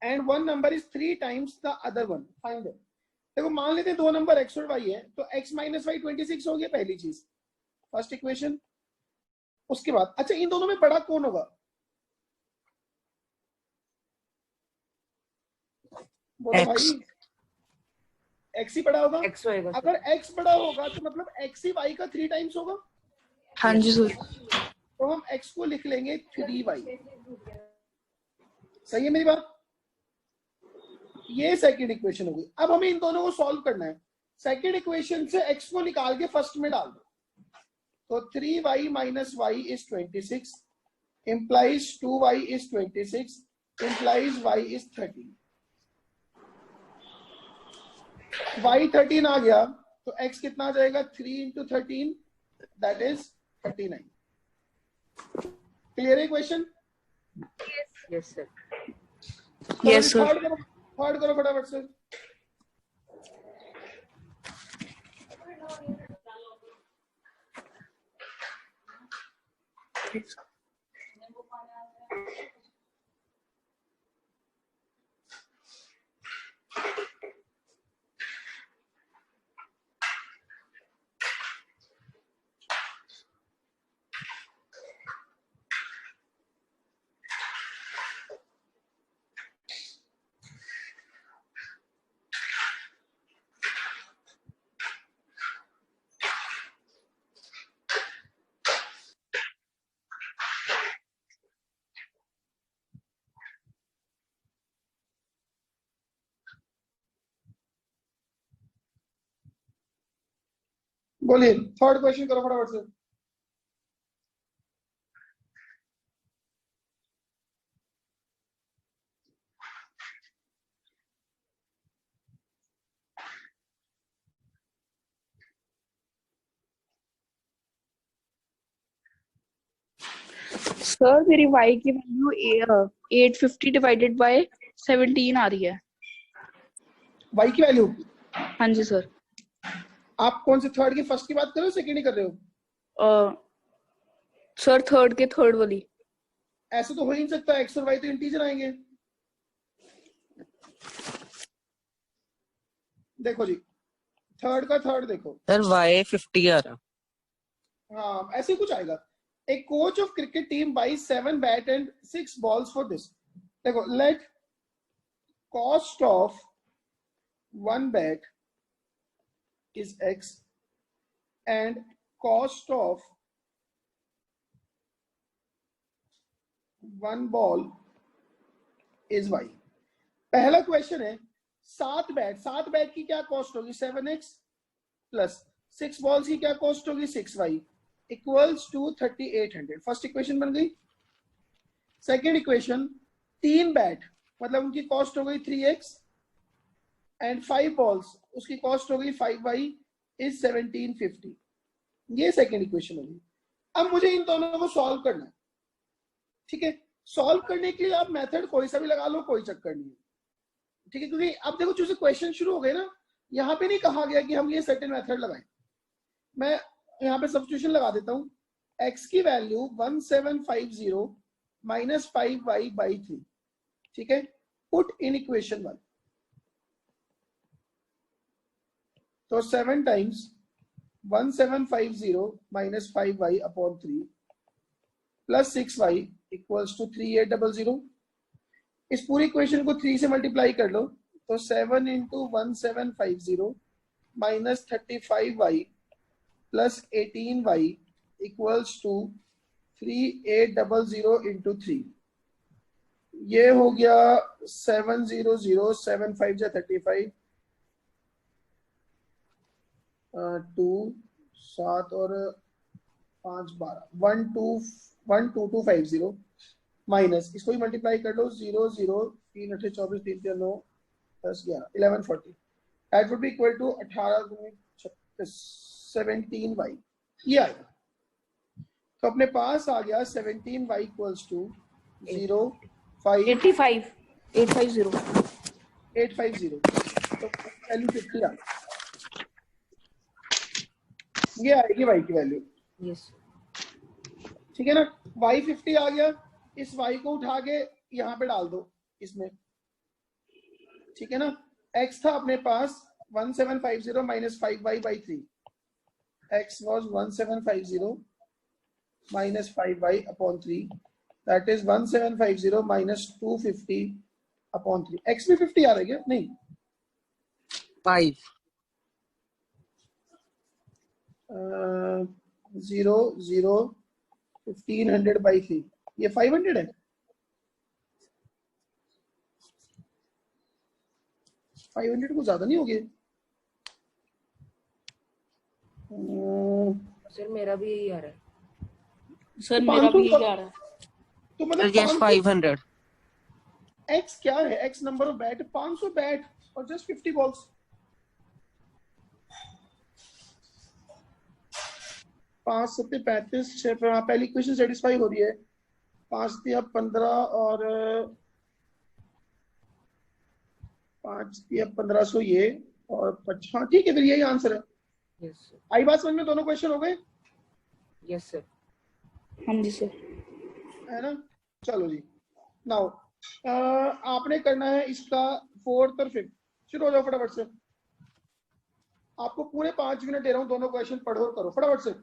and one number is 3 times the other one. Find it. देखो मान लेते हैं दो नंबर x और y है, तो x माइनस वाई 26 हो गया पहली चीज, फर्स्ट इक्वेशन। उसके बाद अच्छा इन दोनों में बड़ा कौन होगा? बोलो भाई, x ही बड़ा होगा। x होएगा। अगर x बड़ा होगा तो मतलब x ही y का 3 टाइम्स होगा। हाँ जी सर। तो हम x को लिख लेंगे 3y। सही है मेरी बात? ये सेकंड इक्वेशन होगी। अब हमें इन दोनों को सॉल्व करना है। सेकंड इक्वेशन से x को निकाल के फर्स्ट में डाल दो, तो 3y minus y is 26 implies 2y is 26 implies y is 13। y 13 आ गया तो x कितना आ जाएगा? 3 into 13 that is 39। क्लियर है question? Yes sir. Yes sir. Third करो फटाफट से। बोलिए थर्ड क्वेश्चन करो फटाफट से। सर मेरी y की वैल्यू 850 डिवाइडेड बाय 17 आ रही है। y की वैल्यू? हाँ जी सर। आप कौन से थर्ड की फर्स्ट की बात कर रहे हो, सेकंड ही कर रहे हो? सर थर्ड के थर्ड वाली। ऐसे तो हो ही नहीं सकता, x और y तो इंटीजर आएंगे। देखो जी थर्ड का थर्ड देखो सर y 50 आ रहा। हाँ ऐसे कुछ आएगा। A coach of cricket team buys 7 bat and 6 balls for this। देखो let cost of 1 bat is x and cost of 1 ball is y। पहला क्वेश्चन है 7 बैट की क्या कॉस्ट होगी? 7x प्लस 6 बॉल्स की क्या कॉस्ट होगी? 6y equals to 3800। First equation बन गई। सेकेंड इक्वेशन 3 बैट मतलब उनकी कॉस्ट हो गई 3x एंड 5 बॉल्स उसकी कॉस्ट हो गई 5y इज 1750। ये सेकेंड इक्वेशन होगी। अब मुझे इन दोनों को सॉल्व करना है, ठीक है। सॉल्व करने के लिए आप मेथड कोई सा भी लगा लो, कोई चक्कर नहीं है, ठीक है। क्योंकि अब देखो जो क्वेश्चन शुरू हो गए ना, यहाँ पे नहीं कहा गया कि हम ये सर्टेन मेथड लगाएं। मैं यहाँ पे सब्स्टिट्यूशन लगा देता हूँ। x की वैल्यू 1750 माइनस 5y बाई 3, ठीक है। पुट इन इक्वेशन 1, तो 7 times 1750 minus 5y upon 3 plus 6y equals to 3800। इस पूरी इक्वेशन को 3 से मल्टीप्लाई कर लो, तो 7 into 1750 minus 35y plus 18y equals to 3800 into 3। ये हो गया 700 7 5 जा 35 2 7 और 5 12 12250 माइनस इसको ही मल्टीप्लाई कर लो 0 0 3 8 24 3 3 9 10 11 1140 that would be equal to 18 36 17y। ये आएगा। तो अपने पास आ गया 17y इक्वल्स टू 0 5 850 850। तो वैल्यू 50 आ गई। ये आएगी y की वैल्यू। यस ठीक है ना। y 50 आ गया। इस y को उठा के यहाँ पे डाल दो इसमें, ठीक है ना। x था अपने पास 1750 minus 5y/3, x was 1750 minus 5y/3, that is 1750 minus 250/3। x में 50 आ रहा है क्या? नहीं, 5 0 0 1500/3, ये 500 है। 500 को ज्यादा नहीं हो गया? सर मेरा भी यही आ रहा है। सर तो मेरा 500 भी यही आ रहा है। तो मतलब yes 500 x क्या है? x number of bat, 500 bat और जस्ट 50 बॉल्स। पांच 7 35 6, पहली इक्वेशन सेटिस्फाई हो रही है। 5 दिया 15 और 5 दिया 1500 ये और 5। हाँ ठीक है, फिर यही आंसर है। यस सर, आई बात समझ में? दोनों क्वेश्चन हो गए यस सर। हाँ जी सर। है ना। चलो जी, नाउ आपने करना है इसका 4th और 5th। शुरू हो जाओ फटाफट से। आपको पूरे 5 मिनट दे रहा हूँ, दोनों क्वेश्चन पढ़ो और करो फटाफट से।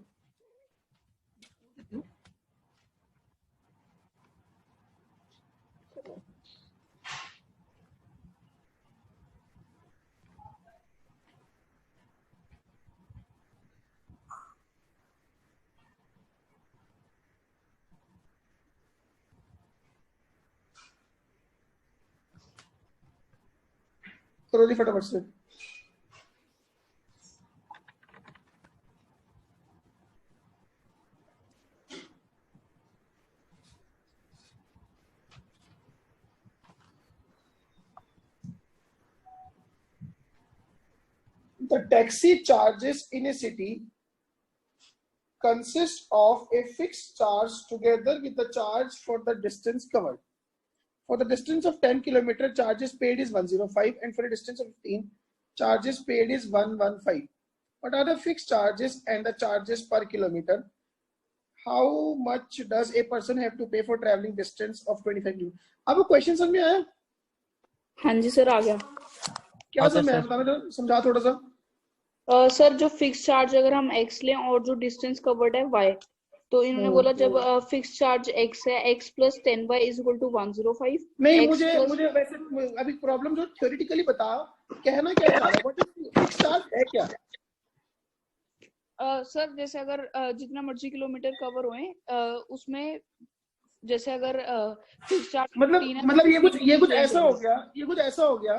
करो जी फटाफट से। The taxi charges in a city consist of a fixed charge together with the charge for the distance covered. For the distance of 10 km, charges paid is 105, and for a distance of 15, charges paid is 115. What are the fixed charges and the charges per kilometer? How much does a person have to pay for traveling distance of 25 km? आपको question समझ में आया? हाँ जी sir, आ गया। क्या समझ में आया? बताना जरा, समझा थोड़ा सा। सर जो फिक्स चार्ज अगर हम x लें और जो डिस्टेंस कवर्ड है y, तो इन्होंने बोला जब फिक्स चार्ज x है, x plus 10y is equal to 105। नहीं, मुझे वैसे अभी प्रॉब्लम जो थ्योरेटिकली बता, कहना क्या चाह रहा है? व्हाट इज फिक्स चार्ज है क्या? सर जैसे अगर जितना मर्जी किलोमीटर कवर होए, उसमें जैसे अगर फिक्स चार्ज मतलब ये कुछ ऐसा हो गया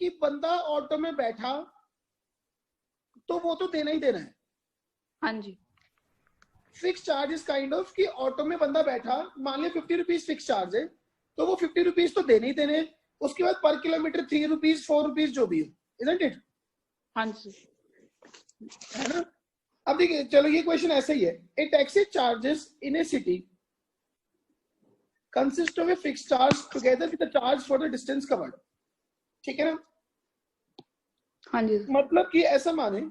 कि बंदा ऑटो में बैठा तो वो तो देना ही देना है। हाँ जी। Fix charge is kind of कि ऑटो में बंदा बैठा, मान लिया 50 रुपीज फिक्स चार्ज है, तो वो 50 रुपीज तो देने ही देने। उसके बाद पर किलोमीटर 3 रुपीज 4 रुपीज जो भी हो, इजंट इट? हाँ जी, है ना। अब देखिए, चलो ये क्वेश्चन ऐसा ही है। A taxi charges in a city consist of a fix charge together with the charge for the distance covered. ठीक है ना। हाँ जी, मतलब कि ऐसा माने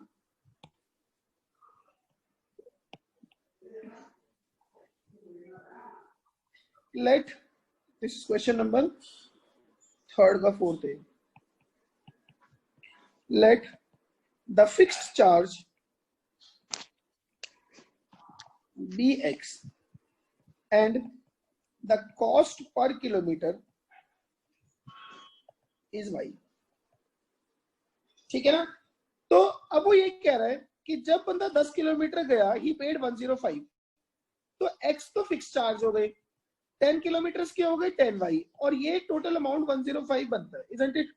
let this is question number 3rd का 4th है। let the fixed charge be x and the cost per kilometer is y। ठीक है ना। तो अब वो ये कह रहा है कि जब बंदा 10 किलोमीटर गया, ही पेड 105, तो x तो फिक्स चार्ज हो गए, 10 किलोमीटर के हो गए 10y, और ये टोटल अमाउंट 105 बनता है, इजंट इट?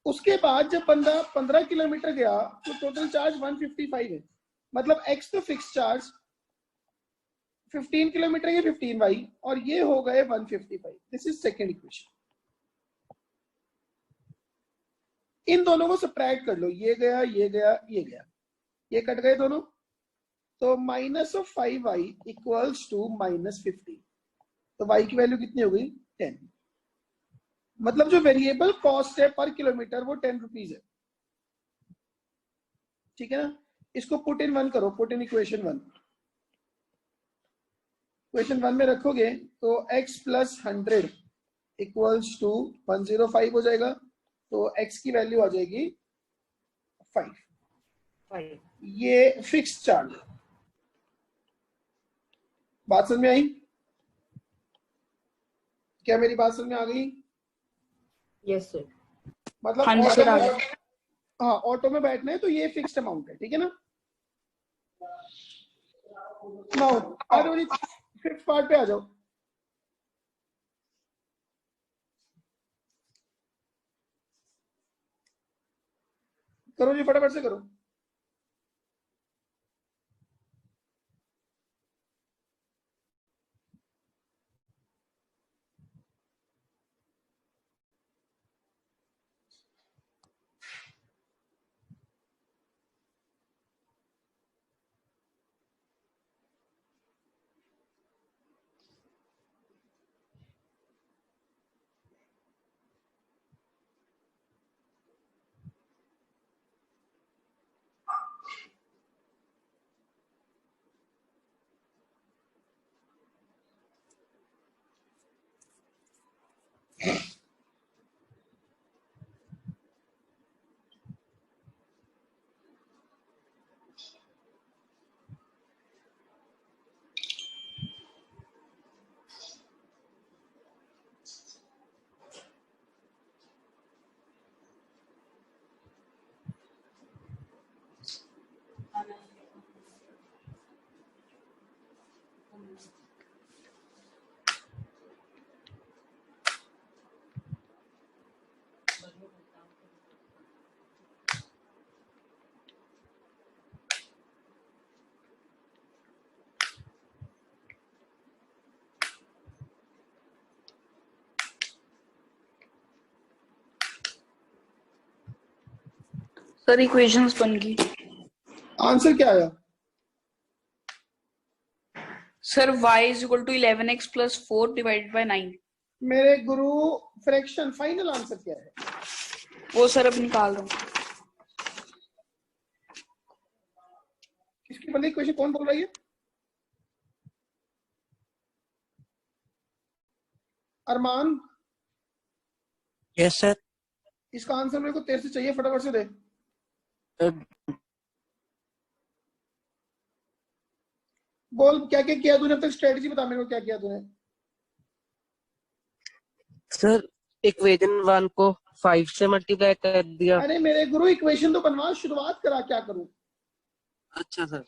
उसके बाद जब बंदा 15 किलोमीटर गया तो टोटल चार्ज 155 है। मतलब x तो फिक्स चार्ज, 15 किलोमीटर ये 15y, और ये हो गए 155। This is second equation. इन दोनों को सब्ट्रैक्ट कर लो, ये गया ये गया ये गया, ये कट गए दोनों, तो minus of 5y equals to -50। तो y की वैल्यू कितनी हो गई? 10। मतलब जो वेरिएबल कॉस्ट है पर किलोमीटर वो 10 रुपीज है। ठीक है ना। इसको पुट इन 1 करो, पुट इन इक्वेशन 1। इक्वेशन 1 में रखोगे तो x प्लस 100 इक्वल्स टू 105 हो जाएगा, तो x की वैल्यू आ जाएगी 5। 5. ये फिक्स चार्ज है। बात समझ में आई? क्या मेरी बात समझ में आ गई? Yes sir. मतलब हाँ जी ऑटो सर, आ में, गया। हाँ ऑटो में बैठना है तो ये फिक्स्ड अमाउंट है, ठीक है ना। नाउ आ जाओ जी, फिफ्थ पार्ट पे आ जाओ। करो जी, फटाफट से करो। सर इक्वेशंस बन गई। आंसर क्या आया? Sir y is equal to 11x plus 4 divided by 9। मेरे गुरु, फ्रैक्शन फाइनल आंसर क्या है? वो सर अब निकाल रहा हूँ। इसकी बल्कि क्वेश्चन कौन बोल रही है? अरमान, यस सर। इसका आंसर मेरे को तेरे से चाहिए, फटाफट से दे। बोल क्या क्या किया तूने अब तक, स्ट्रेटजी बता मेरे को, क्या किया तूने? सर इक्वेशन 1 को 5 से मल्टीप्लाई कर दिया। अरे मेरे गुरु, इक्वेशन तो बनवा, शुरुआत करा, क्या करूं? अच्छा सर।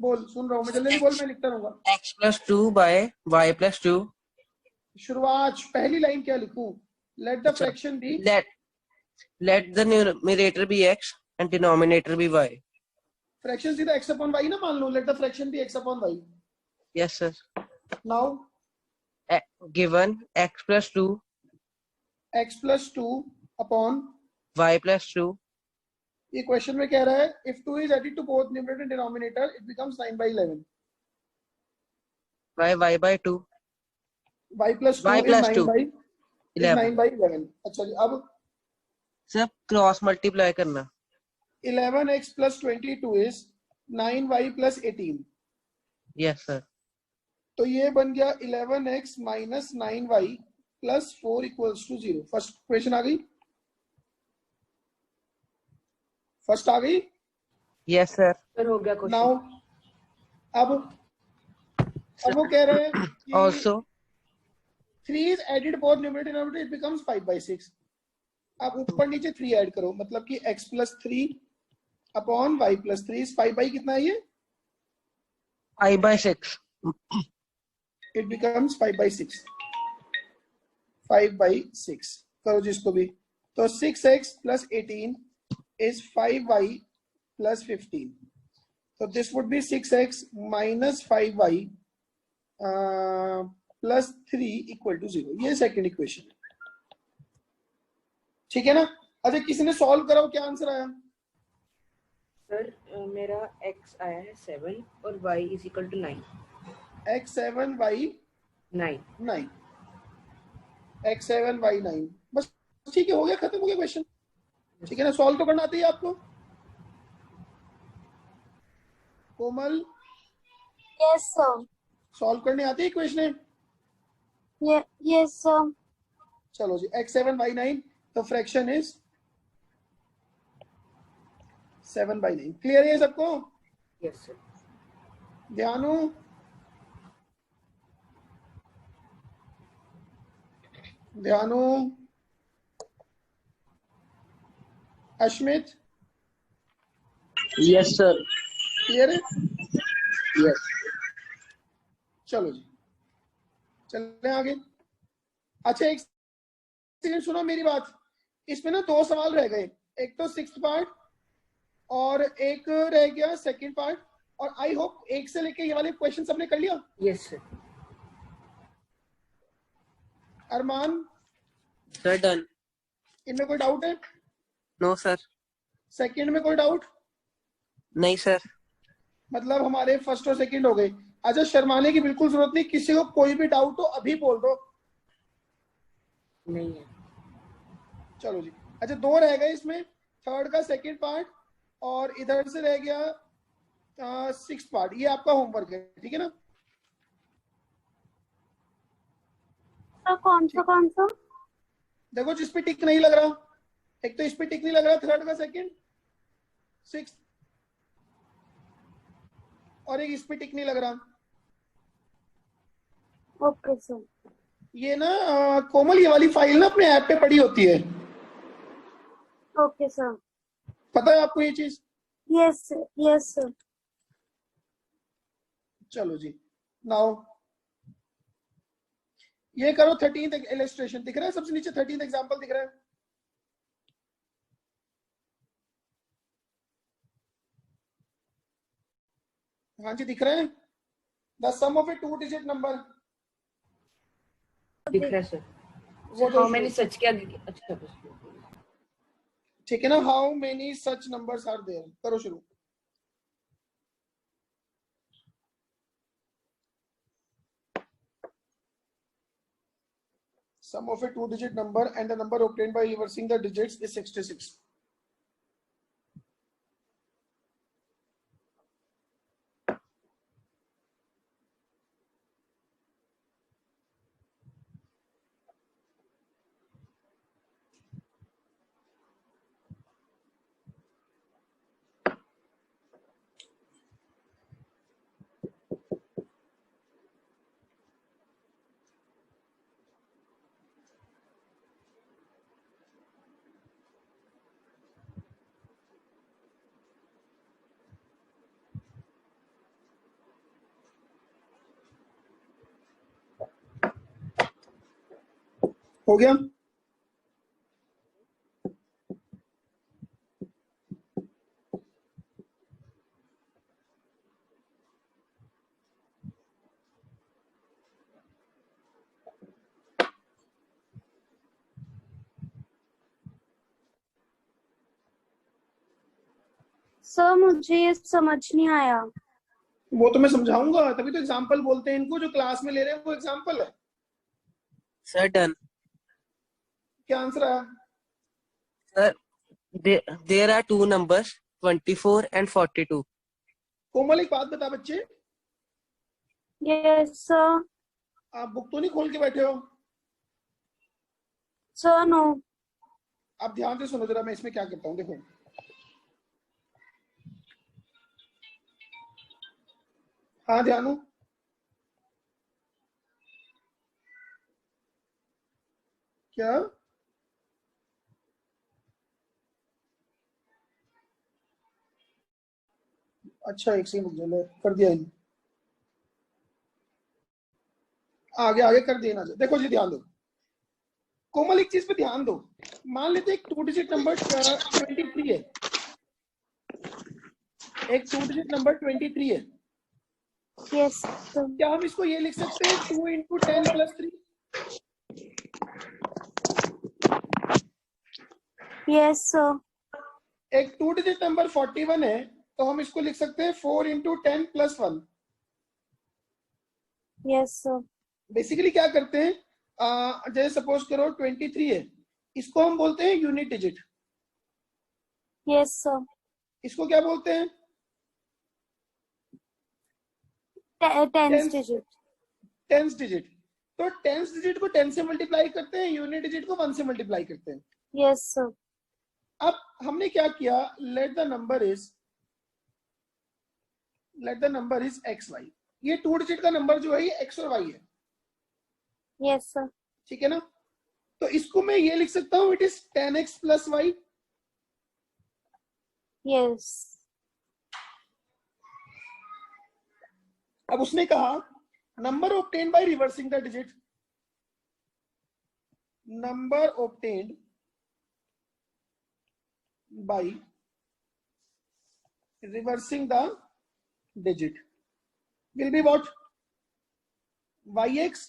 बोल, सुन रहा हूं मैं, जल्दी बोल, मैं लिखता रहूंगा। x plus 2 by y plus 2। शुरुआत, पहली लाइन क्या लिखूं? Let the fraction be, let the numerator be x and denominator be y। Fraction सीधा x अपॉन y ना मान लो, let the fraction be x upon y। Yes sir. Now given x plus 2 x plus 2 upon, y plus 2। ये question में कह रहा है if 2 is added to both numerator and denominator it becomes 9/11। y by 2। y plus 2 y is plus 9 2 by, is 11। 9/11। अच्छा जी, अब सब cross multiply करना। 11x plus 22 is 9y plus 18। Yes sir. तो ये बन गया 11x minus 9y plus 4 equals to 0। First question आ गई, फर्स्ट आ गई। Yes sir. सर हो गया नाउ क्वेश्चन। अब वो कह रहे हैं कि also 3 is added both numerator and denominator, it becomes 5/6। अब ऊपर नीचे 3 ऐड करो, मतलब कि x plus 3 upon y plus 3 is 5 कितना है ये? 5/6। It becomes 5/6। 5/6 करो जिसको भी, तो 6x plus 18 is 5y plus 15। So this would be 6x minus 5y plus 3 equal to 0। ये सेकेंड इक्वेशन है, ठीक है ना। अच्छा, किसी ने सॉल्व कराओ, क्या आंसर आया? सर मेरा x आया है 7 और y is equal to 9। x 7 y 9। 9, x 7 y 9, बस ठीक है, हो गया, खत्म हो गया क्वेश्चन, ठीक है ना। सॉल्व तो करना आती है आपको? कोमल, यस सर। सॉल्व करने आती है क्वेश्चन? Yes, sir. चलो जी, x7/9, तो फ्रैक्शन इज 7/9। क्लियर है ये सबको? Yes sir. ध्यान हो, ध्यान हो। Ashmit, Yes, sir. क्लियर है? Yes. चलो जी, चलते हैं आगे। अच्छा, एक सेकंड सुनो मेरी बात। इसमें ना 2 सवाल रह गए, एक तो 6th पार्ट और एक रह गया 2nd पार्ट। और आई होप 1 से लेके ये वाले क्वेश्चन सबने कर लिया। Yes sir. Armaan, Sir, done. इनमें कोई डाउट है? No, sir. 2nd में कोई डाउट? नहीं, sir. मतलब हमारे 1st और 2nd हो गए। अच्छा, शर्माने की बिल्कुल जरूरत नहीं, किसी को कोई भी डाउट हो अभी बोल दो। नहीं है। चलो जी। अच्छा, 2 रह गए इसमें, 3rd का 2nd पार्ट और इधर से रह गया 6th पार्ट। ये आपका होमवर्क है, ठीक है ना? सर कौन सा? देखो, जिस पे टिक नहीं लग रहा, एक तो इस पे टिक नहीं लग रहा 3rd का 2nd, 6th, और एक इस पे टिक नहीं लग रहा। Okay sir. ये ना कोमल, ये वाली फाइल ना अपने ऐप पे पड़ी होती है, ओके सर। पता है आपको ये चीज? Yes sir. चलो जी, नाउ ये करो। 13th इलस्ट्रेशन दिख रहा है सबसे नीचे, 13th एग्जांपल दिख रहा है? हाँ जी, दिख रहा है। The sum of a 2-digit number, दिख रहा है सर। वो हाउ मैनी सच के आगे अच्छा बस। ठीक है ना? How many such numbers are there, करो शुरू। Sum of a 2-digit number and the number obtained by reversing the digits is 66. हो गया? सर मुझे ये समझ नहीं आया। वो तो मैं समझाऊंगा, तभी तो एग्जाम्पल बोलते हैं इनको। जो क्लास में ले रहे हैं वो एग्जाम्पल है। Sir, done. क्या आंसर आया? Sir, there are two numbers, 24 and 42. कोमल, एक बात बता बच्चे, यस सर। आप बुक तो नहीं खोल के बैठे हो? Sir no. आप ध्यान से सुनो जरा, मैं इसमें क्या करता हूँ, देखो। हाँ, ध्यान हो। क्या? अच्छा, एक सेकंड रुक जाओ, कर दिया इन आगे आगे कर देना। देखो जी, ध्यान दो कोमल, एक चीज पे ध्यान दो। मान लेते एक 2-digit नंबर 23 है, एक 2-digit नंबर 23 है। Yes sir. क्या हम इसको ये लिख सकते हैं 2 × 10 + 3? Yes sir. एक 2-digit नंबर 41 है, तो हम इसको लिख सकते हैं 4 × 10 + 1। Yes sir. बेसिकली क्या करते हैं, जैसे सपोज करो 23 है, इसको हम बोलते हैं यूनिट डिजिट। Yes sir. इसको क्या बोलते हैं? Tens digit. Tens digit. तो टेंस डिजिट को 10 से मल्टीप्लाई करते हैं, यूनिट डिजिट को 1 से मल्टीप्लाई करते हैं। Yes, sir. अब हमने क्या किया, let the number is x y. ये 2 डिजिट का नंबर जो है ये एक्स और वाई है, Yes, sir. ठीक है ना। तो इसको मैं ये लिख सकता हूं, it is 10x plus y. Yes. अब उसने कहा number obtained by reversing the digit, number obtained by reversing the digit will be what, yx।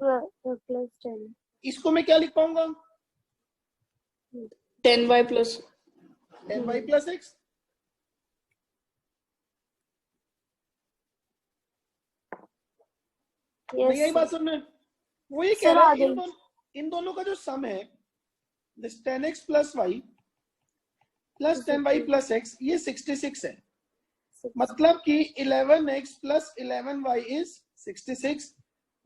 Plus 10. इसको मैं क्या लिख पाऊंगा, 10y plus 10y plus x. Yes, यही बात sir. सुनना है। वो ये Sir, कह रहा है आगे। इन दोनों का जो सम है, this 10x plus y plus 10y plus x, ये 66 है। Six. मतलब कि 11x plus 11y is 66,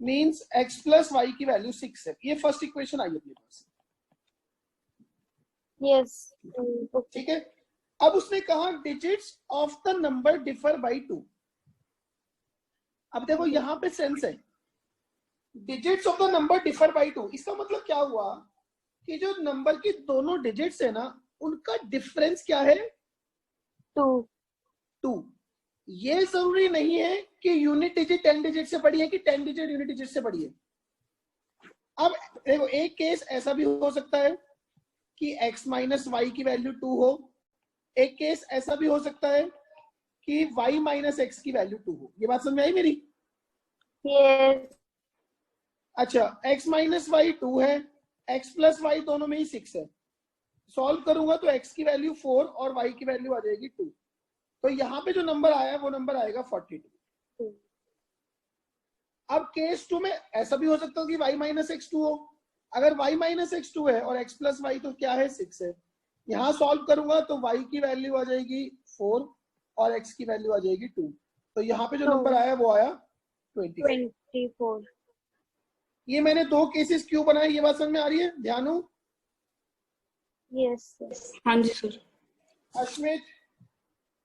means x plus y की वैल्यू 6 है। ये फर्स्ट इक्वेशन आई अपने पास, Yes. Okay. ठीक है। अब उसने कहा digits of the number differ by 2। अब देखो यहां पे सेंस है, digits of the number differ by 2, इसका मतलब क्या हुआ कि जो नंबर की दोनों डिजिट्स है ना, उनका डिफरेंस क्या है, 2. 2। ये जरूरी नहीं है कि यूनिट डिजिट 10 डिजिट से बड़ी है कि 10 डिजिट यूनिट डिजिट से बड़ी है। अब देखो एक केस ऐसा भी हो सकता है कि x माइनस वाई की वैल्यू 2 हो, एक केस ऐसा भी हो सकता है कि y माइनस एक्स की वैल्यू 2 हो। ये बात समझ में आई मेरी। Yes. अच्छा, x माइनस वाई 2 है, x प्लस वाई दोनों में ही 6 है। सॉल्व करूंगा तो x की वैल्यू 4 और y की वैल्यू आ जाएगी 2। तो यहाँ पे जो नंबर आया वो नंबर आएगा 42। अब केस 2 में ऐसा भी हो सकता है कि y माइनस एक्स 2 हो। अगर y माइनस एक्स 2 है और x प्लस वाई तो क्या है, 6 है। यहाँ सॉल्व करूंगा तो y की वैल्यू आ जाएगी 4 और x की वैल्यू आ जाएगी 2। तो यहाँ पे जो नंबर आया वो आया 24। 24. ये मैंने 2 केसेस क्यों बनाए, ये बात समझ में आ रही है, ध्यान हो। Yes, sir. हाँ जी sir. Ashmit,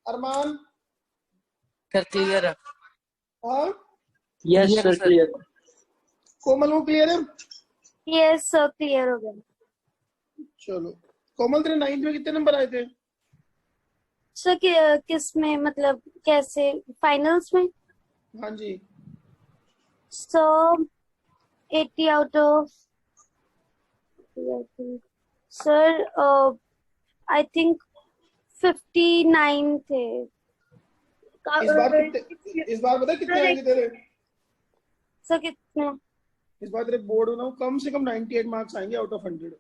Armaan, sir clear है। हाँ, yes Clear, sir sir. Clear. Komal को क्लियर है। Yes, sir. Clear हो गया. चलो कोमल, तेरे 9th में कितने नंबर आए थे? सर किस में, मतलब कैसे, फाइनल्स में? हाँ जी, So 80 out of, sir, I think 59 थे. इस बार पता है कितने Sir, आएंगे तेरे? सर कितने? इस बार तेरे बोर्ड में कम से कम 98 मार्क्स आएंगे out of 100।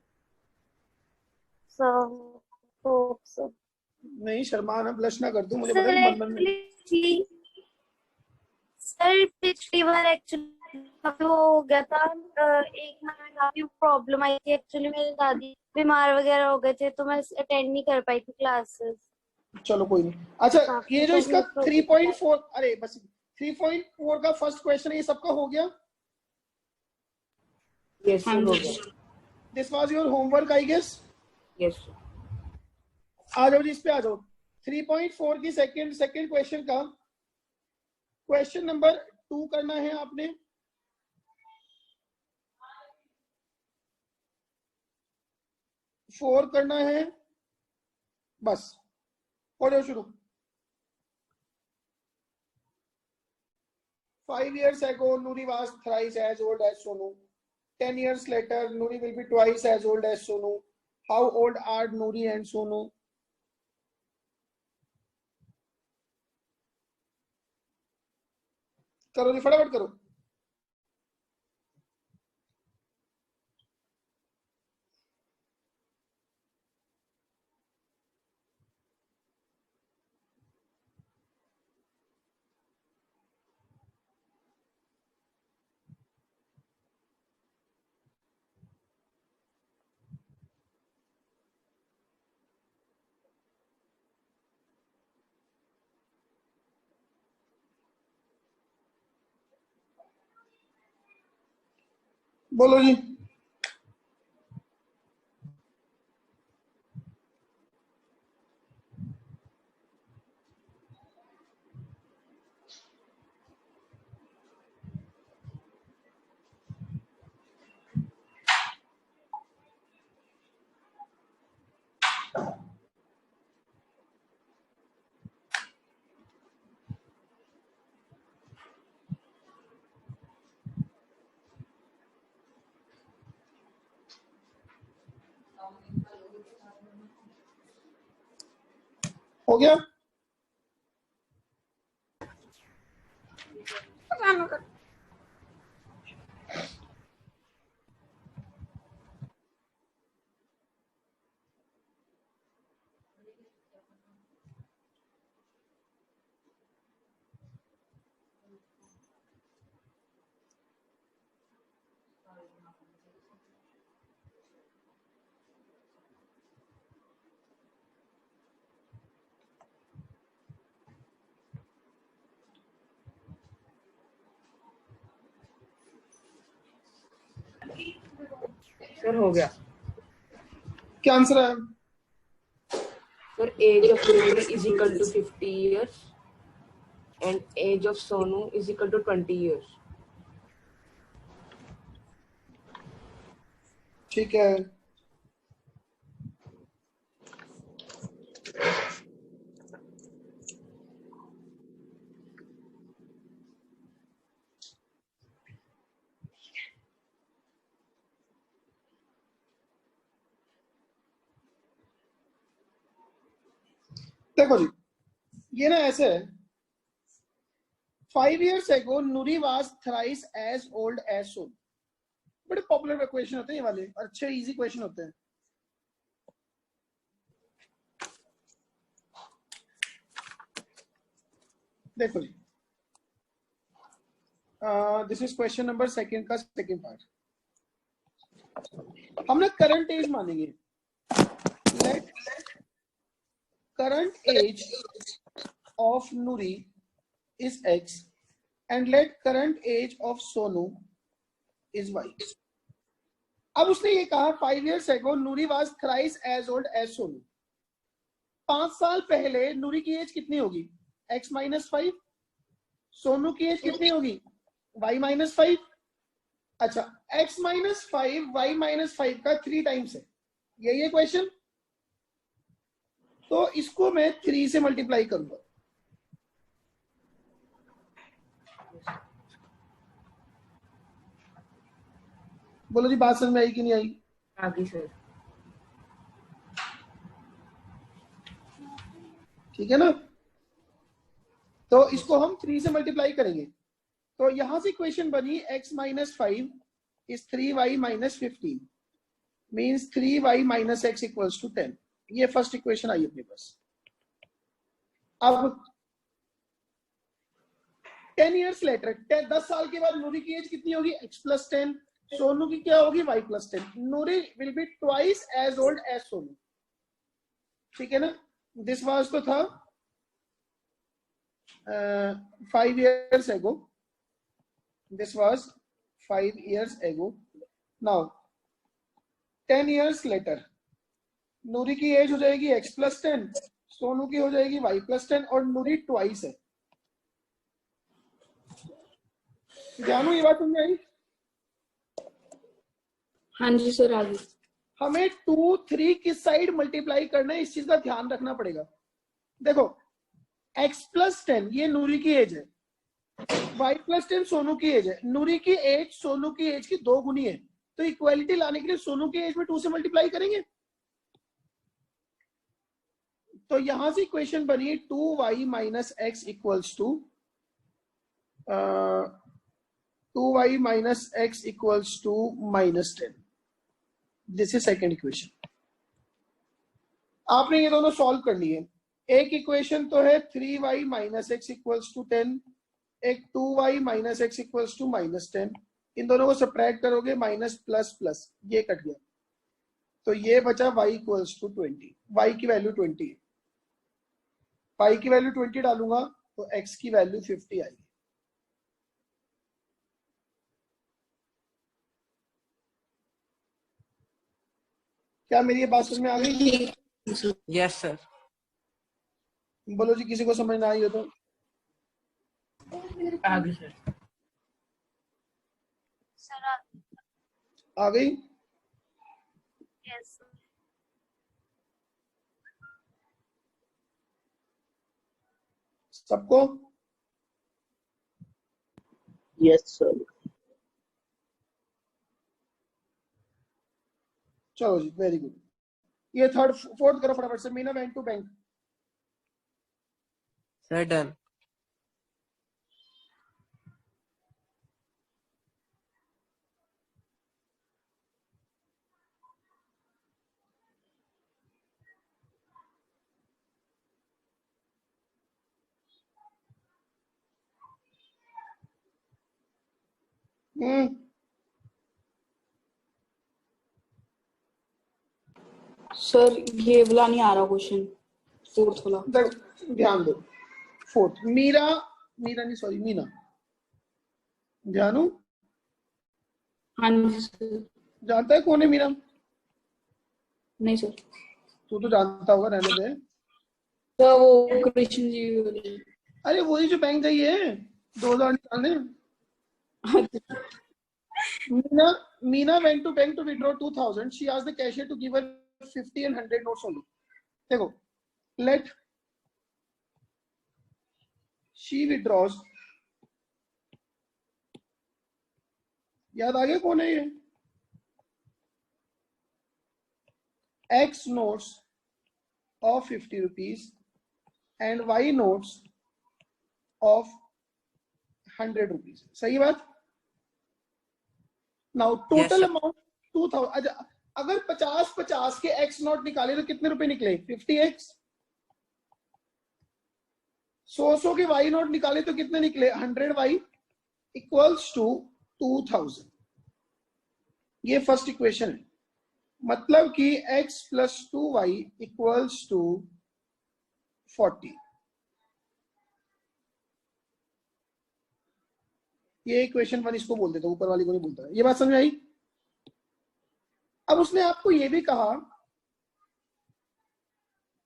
Sir hope sir. नहीं शर्माना, ब्लश ना कर तू, मुझे सर पता है मन में। एक्चुअली, सर पिछली बार एक्चुअली हो गया था, एक महीने काफी प्रॉब्लम आई थी। एक्चुअली मेरी दादी बीमार वगैरह हो गए थे तो मैं अटेंड नहीं कर पाई थी क्लासेस। चलो कोई नहीं। अच्छा, काफी ये जो इसका तकलीफ हो गई। 3.4, अरे बस 3.4 का फर्स्ट क्वेश्चन है, ये सबका हो गया। Yes, हाँ sir, हो जी। गया। This was your homework I guess. Yes, sir. आ जाओ जी, इस पे आ जाओ। 3.4 की सेकंड क्वेश्चन का क्वेश्चन नंबर 2 करना है आपने। फोर करना है, बस हो जाओ शुरू। 5 years ago, Nuri was thrice as old as Sonu. 10 years later, Nuri will be twice as old as Sonu. How old are Nuri and Sonu? करो जी, फटाफट करो। बोलो जी। हो गया? सर हो गया। क्या आंसर है? Sir age of Nuri is equal to 50 years and age of Sonu is equal to 20 years. ठीक है। देखो जी, ये ना ऐसे है, 5 years ago Nuri was thrice as old as Sonu। बड़े पॉपुलर क्वेश्चन होते हैं ये वाले, अच्छे इजी क्वेश्चन होते हैं। देखो जी, दिस इज क्वेश्चन नंबर 2 का सेकंड पार्ट। हम ना करंट एज मानेंगे। Let current age of Nuri is x and let current age of Sonu is y। अब उसने ये कहा 5 years ago Noori was thrice as old as Sonu। 5 साल पहले नूरी की एज कितनी होगी? x - 5। सोनू की एज कितनी होगी? y - 5। अच्छा, x - 5 y - 5 का 3 टाइम्स है, यही है क्वेश्चन। तो इसको मैं 3 से मल्टीप्लाई करूंगा। बोलो जी, बात समझ में आई कि नहीं आई? आगे सर। ठीक है ना? तो इसको हम 3 से मल्टीप्लाई करेंगे। तो यहां से क्वेश्चन बनी x - 5 is 3y - 15 means 3y - x equals to 10। ये फर्स्ट इक्वेशन आई अपने पास। अब 10 years later, 10 साल के बाद नूरी की एज कितनी होगी? x + 10। सोनू की क्या होगी? y + 10। Nuri will be twice age old age Sonu. ठीक है ना? दिस वाज तो था 5 years ago। This was 5 years ago। Now 10 years later नूरी की एज हो जाएगी x + 10, सोनू की हो जाएगी y + 10 और नूरी ट्वाइस है। जानू ये बात समझ आई? हाँ जी सर, आगे। हमें 2 3 किस साइड मल्टीप्लाई करना है, इस चीज का ध्यान रखना पड़ेगा। देखो x + 10 ये नूरी की एज है, y + 10 सोनू की एज है। नूरी की एज सोनू की एज की 2 गुनी है, तो इक्वालिटी लाने के लिए सोनू की एज में 2 से मल्टीप्लाई करेंगे। तो यहां से इक्वेशन बनी 2y - x equals to 2y - x equals to -10। This is second equation. आपने ये दोनों सॉल्व कर लिए। एक इक्वेशन तो है 3y - x equals to 10, एक 2y - x equals to -10। इन दोनों को सब्ट्रैक्ट करोगे, माइनस प्लस प्लस, ये कट गया, तो ये बचा y equals to 20। y की वैल्यू 20 है, y की वैल्यू 20 डालूंगा तो x की वैल्यू 50 आएगी। क्या मेरी ये बात समझ में आ गई? Yes, sir. बोलो जी, किसी को समझ ना आई हो तो। आगे सर। सर आ गई? यस सबको? Yes sir. चलो जी, वेरी गुड। ये थर्ड फोर्थ करो फटाफट से। Meena bank to bank. Sir, done. Sir ये वाला नहीं आ रहा क्वेश्चन, फोर्थ वाला। ध्यान दो। फोर्थ, मीरा नहीं, सॉरी, मीना। जानू हाँ जी सर। जानता है कौन है मीना? नहीं सर। तू तो जानता होगा, रहने दे। सर वो कृष्ण जी वाले। अरे वही जो बैंक गई है 2000 निकालने। Meena went to bank to withdraw 2000. She asked the cashier to give her 50 and 100 notes only. देखो, let she withdraws. याद आ गया कौन है ये? X notes of 50 rupees and Y notes of 100 rupees. सही बात? Now total Yes, amount 2000. अगर 50-50 के X नोट निकाले तो कितने रुपए निकले? 50X। 100 के Y नोट निकाले तो कितने निकले? 100Y equals to 2000। ये फर्स्ट इक्वेशन है। मतलब कि X plus 2Y equals to 40। ये इक्वेशन 1 इसको बोल देता, ऊपर वाली को नहीं बोलता। ये बात समझ आई? अब उसने आपको ये भी कहा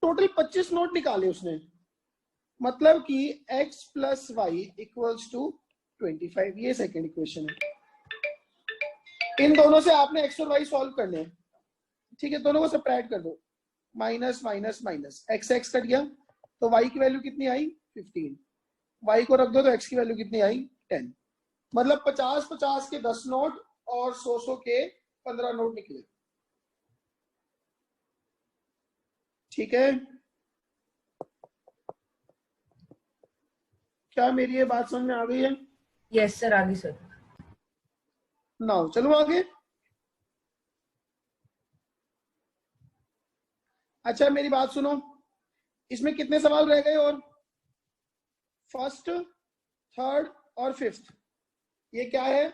टोटल 25 नोट निकाले उसने, मतलब कि x plus y equals to 25। ये सेकेंड इक्वेशन है। इन दोनों से आपने x और y सॉल्व करने हैं, ठीक है? दोनों को सब्ट्रैक्ट कर दो। Minus minus minus, x x cut गया तो y की वैल्यू कितनी आई? 15। y को रख दो तो x की वैल्यू कितनी आई? 10। मतलब 50-50 के 10 नोट और 100 के 15 नोट निकले। ठीक है? क्या मेरी ये बात समझ में आ गई है? यस सर, आगे सर। नाउ चलो आगे। अच्छा मेरी बात सुनो, इसमें कितने सवाल रह गए? और फर्स्ट, थर्ड और फिफ्थ, ये क्या है?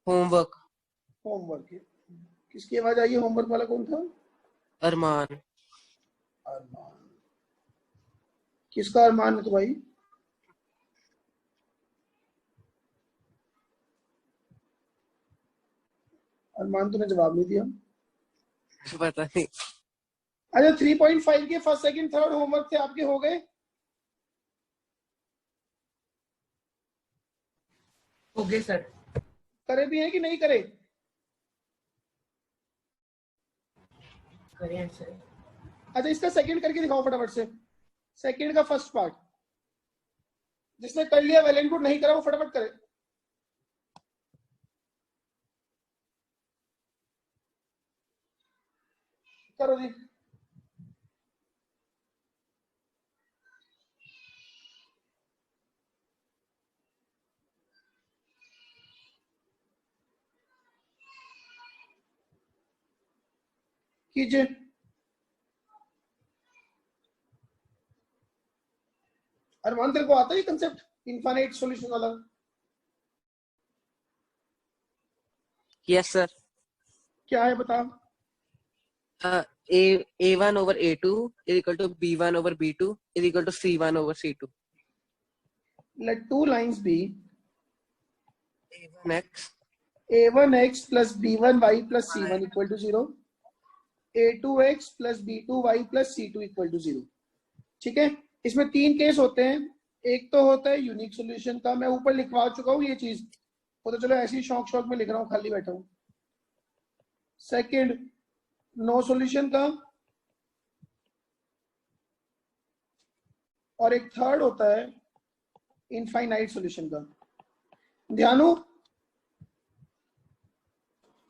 homework. होमवर्क है। किसकी आवाज आई है? होमवर्क वाला कौन था? Arman. अरमान। किसका अरमान है तो भाई? अरमान तूने जवाब नहीं दिया। पता नहीं। अच्छा 3.5 के फर्स्ट सेकंड थर्ड होमवर्क थे आपके, हो गए? हो गए सर। करे भी हैं कि नहीं करे? करें सर। अच्छा इसका सेकंड करके दिखाओ फटाफट से। सेकंड का फर्स्ट पार्ट जिसने कर लिया वेल एंड गुड, नहीं करा वो फटाफट करे। करो जी। कीजिए। अरमान तेरे को आता है कंसेप्ट इनफाइनाइट सॉल्यूशन वाला? Yes, sir. क्या है बता? A1 over A2 is equal to B1 over B2 is equal to C1 over C2. Let two lines be A1x a1x plus b1y plus c1 equal to 0, a2x plus b2y plus c2 equal to 0। ठीक है, इसमें 3 case होते हैं। एक तो होता है unique solution का, मैं ऊपर लिखवा चुका हूँ ये चीज, वो तो चलो ऐसे ही शौक शौक में लिख रहा हूँ, खाली बैठा हूँ। सेकंड, नो सॉल्यूशन का, और एक थर्ड होता है इनफाइनाइट सॉल्यूशन का। ध्यान हो,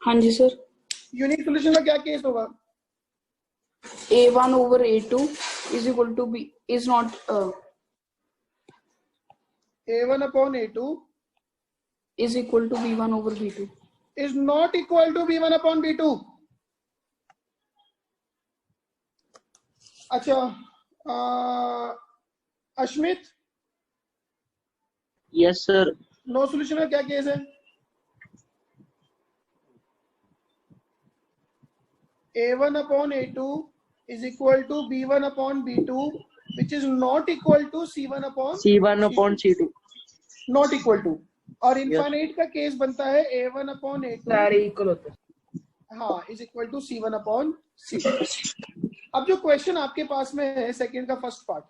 हाँ जी सर। यूनिक सॉल्यूशन का क्या केस होगा? A1 over A2 is equal to B is not a1 upon a2 is equal to B1 over B2. is not equal to b1 upon b2। अच्छा, Ashmit, Yes, sir. No solution का क्या case है? a1 upon a2 is equal to b1 upon b2 which is not equal to c1 upon C1 upon C2. not equal to। और infinite का case बनता है a1 upon a2 सारे equal होते हैं। हाँ is equal to c1 upon c2। अब जो क्वेश्चन आपके पास में है सेकंड का फर्स्ट पार्ट,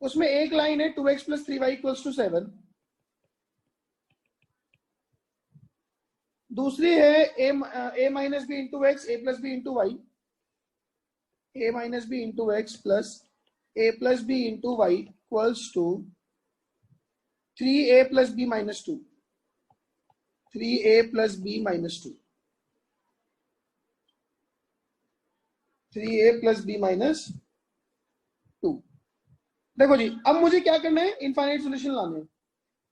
उसमें एक लाइन है 2x plus 3y equals to 7, दूसरी है a minus b into x a plus b into y, a minus b into x plus a plus b into y equals to 3a plus b minus 2, 3a plus b minus 2, 3a plus b minus 2। देखो जी, अब मुझे क्या करना है, infinite solution लाने हैं।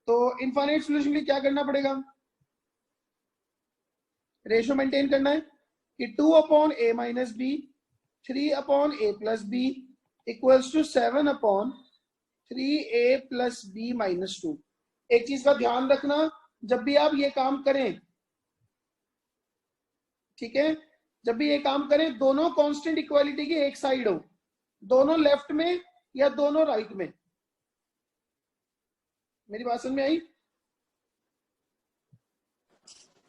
तो infinite solution के लिए क्या करना पड़ेगा? रेशियो मेंटेन करना है कि 2 upon a minus b, 3 upon a plus b equals to 7 upon 3a plus b minus 2। एक चीज का ध्यान रखना, जब भी आप ये काम करें, ठीक है, जब भी ये काम करें, दोनों कांस्टेंट इक्वालिटी की एक साइड हो, दोनों लेफ्ट में या दोनों राइट में। मेरी बात समझ में आई?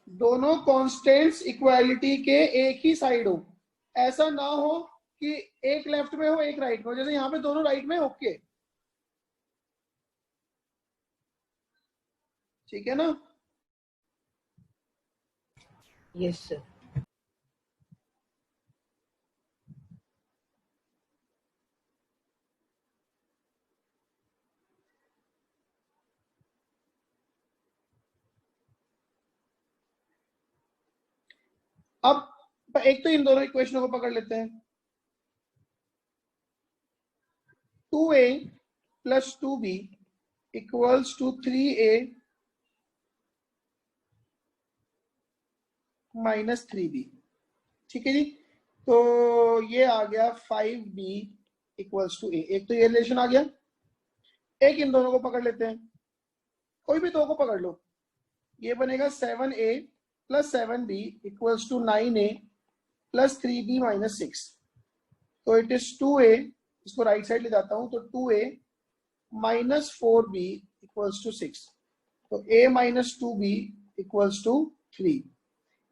दोनों कांस्टेंट्स इक्वालिटी के एक ही साइड हो, ऐसा ना हो कि एक लेफ्ट में हो एक राइट में हो, जैसे यहां पे दोनों राइट में। ओके, ठीक है ना? Yes sir. अब एक तो इन दोनों इक्वेशनों को पकड़ लेते हैं। 2a plus 2b equals to 3a minus 3b। ठीक है जी, तो ये आ गया 5b इक्वल्स टू a। एक तो ये रिलेशन आ गया। एक इन दोनों को पकड़ लेते हैं, कोई भी दो को पकड़ लो। ये बनेगा 7a plus 7b equals to 9a plus 3b minus 6। तो इट इज 2a, इसको राइट साइड ले जाता हूं, तो 2a minus 4b equals to 6। तो a minus 2b equals to 3।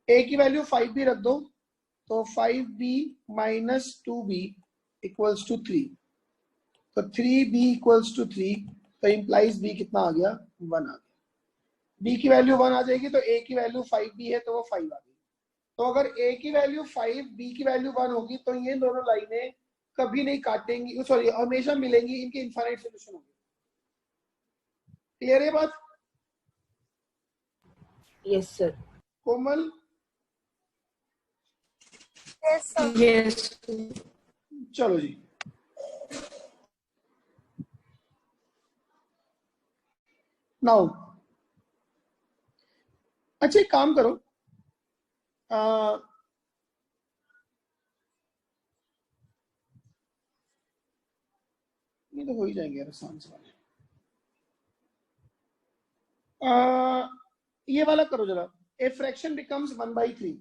a की वैल्यू 5b रख दो, तो 5b minus 2b equals to 3। तो 3b इक्वल्स टू 3, तो इंप्लाइज b कितना आ गया? 1 आ गया। b की वैल्यू 1 आ जाएगी, तो a की वैल्यू 5b है, तो वो 5 आ गई। तो अगर a की वैल्यू 5, b की वैल्यू 1 होगी, तो ये दोनों लाइनें कभी नहीं काटेंगी, सॉरी हमेशा मिलेंगी, इनके इनफाइनाइट सॉल्यूशन होंगे। क्लियर है बात? Yes sir. Komal, Yes, sir. Yes. चलो जी, नाउ अच्छा एक काम करो, ये तो हो ही जाएंगे यार आसान सवाल। ये वाला करो जरा, ए फ्रैक्शन बिकम्स 1/3।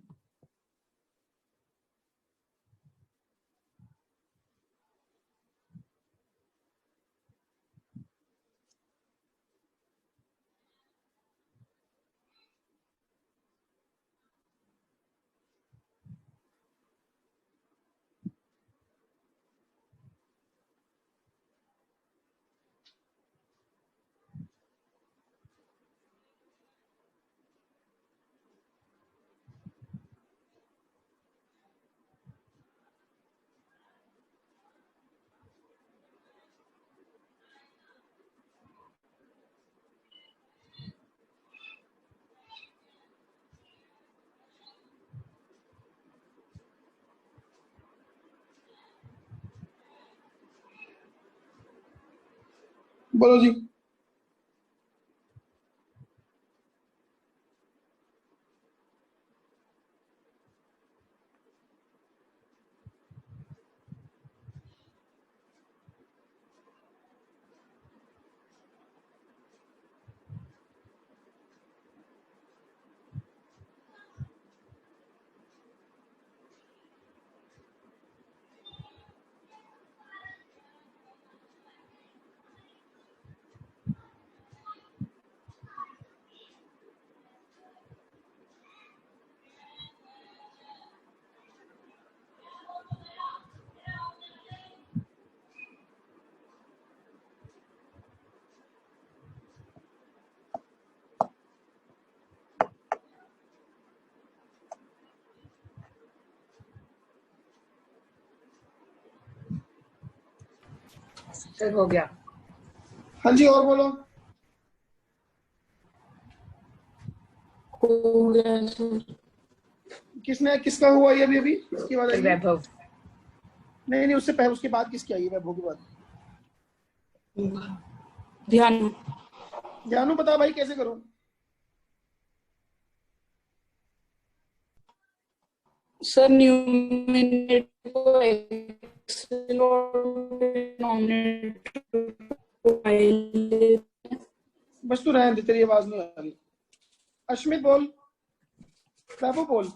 बोलो जी। सर हो गया। हाँ जी, और बोलो। हो गया सर। किसका हुआ ये अभी इसकी बात आई है? वैभव। नहीं उससे पहले उसके बाद किसकी आई है वैभव के बाद? ध्यान। जानू बता भाई कैसे करूं? सर न्यूमरेटर को एक्सेल और डिनोमिनेटर को y। बस तू रहने दे, तेरी आवाज नहीं आ रही। अश्मित बोल, वैभव बोल।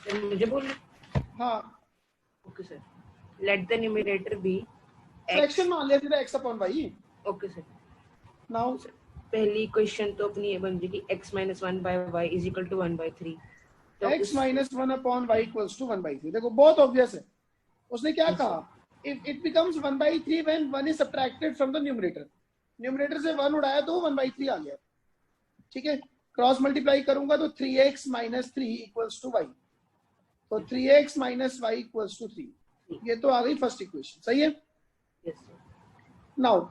सर मुझे बोल। हाँ, okay sir. Let the numerator be fraction मान लिया सीधा x upon y। Okay sir. Now पहली क्वेश्चन तो अपनी ये बन जाएगी x minus 1/y is equal to 1/3। तो x minus 1 upon y equals to 1/3। देखो बहुत ऑब्वियस है। उसने क्या कहा? If it becomes 1/3 when 1 is subtracted from the numerator. Numerator से 1 उड़ाया तो 1/3 आ गया। ठीक है, क्रॉस मल्टीप्लाई करूंगा तो 3x minus 3 equals to y। तो 3x minus y equals to 3। ये तो आ गई फर्स्ट इक्वेशन। सही है। Yes sir. Now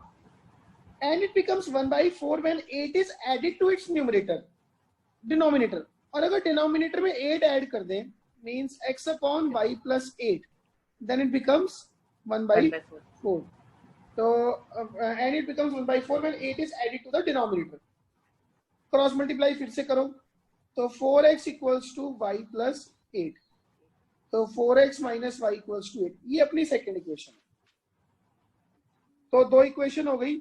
and it becomes 1/4 when 8 is added to its denominator। और अगर डिनोमिनेटर में 8 ऐड कर दें means x upon y plus 8, then it becomes 1/4। तो and it becomes 1/4 when 8 is added to the denominator। Cross multiply फिर से करो तो 4x equals to y plus 8। तो 4x minus y equals to 8। ये अपनी सेकेंड इक्वेशन है। तो दो इक्वेशन हो गई।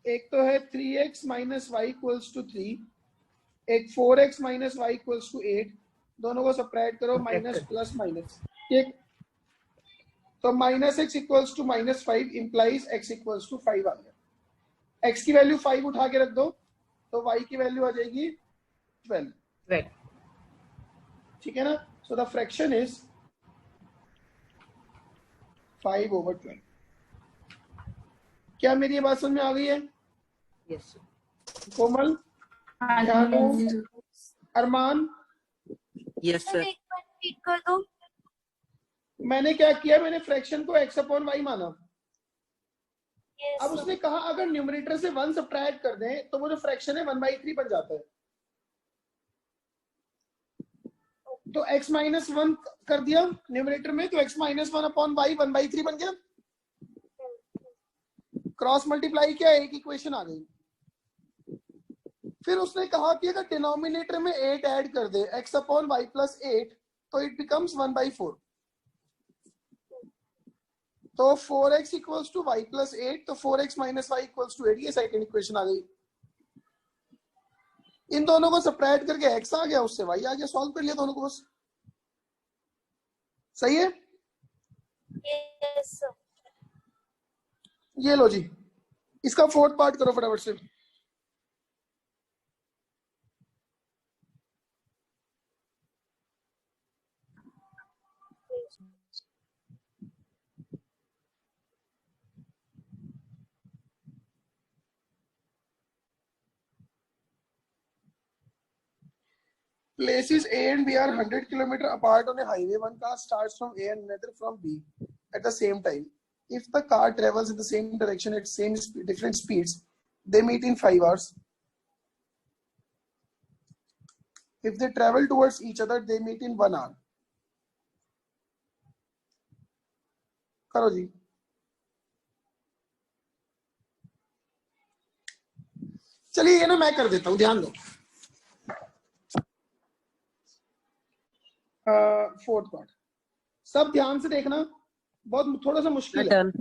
एक तो है 3x minus Y equals to 3, एक 4x minus Y equals to 8। दोनों को सब्ट्रैक्ट करो, माइनस प्लस माइनस। ठीक, तो minus x equals to minus 5 implies x equals to 5 आ गया। x की वैल्यू 5 उठा के रख दो तो y की वैल्यू आ जाएगी 12। ठीक है ना। So the fraction is 5/12। क्या मेरी ये बात समझ में आ गई है? यस कोमल, जानू, अरमान? Yes sir sir. एक बार रिपीट कर दो। मैंने क्या किया? मैंने फ्रैक्शन को x अपॉन y माना। यस अब उसने कहा अगर न्यूमरेटर से 1 सब्ट्रैक्ट कर दें तो वो जो फ्रैक्शन है 1/3 बन जाता है। तो x माइनस 1 कर दिया न्यूमरेटर में, तो x माइनस 1 अपॉन y 1/3 बन गया। क्रॉस मल्टीप्लाई किया, एक इक्वेशन आ गई। फिर उसने कहा कि अगर डिनोमिनेटर में 8 ऐड कर दे x अपॉन y प्लस 8 तो इट बिकम्स 1/4। तो 4x equals to y plus 8। तो 4x minus y equals to 8। ये सेकेंड इक्वेशन आ गई। इन दोनों को सब्ट्रैक्ट करके x आ गया, उससे y आ गया। सॉल्व कर लिया दोनों को बस। सही है। Yes sir. ये लो जी, इसका फोर्थ पार्ट करो फटाफट से। Places A and B are 100 km apart on a highway. One car starts from A and another from B at the same time. If the car travels in the same direction at different speeds, they meet in 5 hours. If they travel towards each other, they meet in 1 hour. करो जी। चलिए ये ना मैं कर देता हूं, ध्यान दो। फोर्थ पार्ट सब ध्यान से देखना, बहुत थोड़ा सा मुश्किल है। Done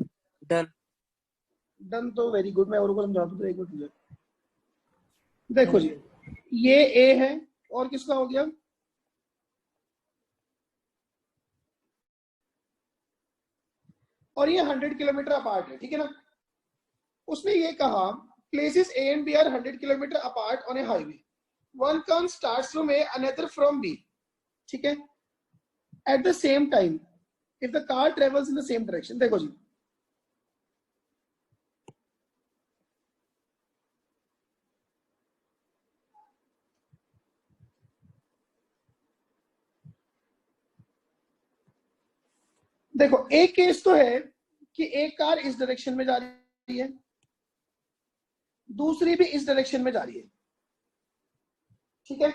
done. डन तो वेरी गुड, मैं और को समझाता हूं, एक मिनट। देखो जी, ये ए है और किसका हो गया, और ये 100 किलोमीटर अपार्ट है, ठीक है ना। उसने ये कहा places A and B are 100 kilometre apart on a highway, one car starts from A another from B, ठीक है, at the same time if the car travels in the same direction. देखो जी, देखो एक केस तो है कि एक कार इस डायरेक्शन में जा रही है, दूसरी भी इस डायरेक्शन में जा रही है, ठीक है,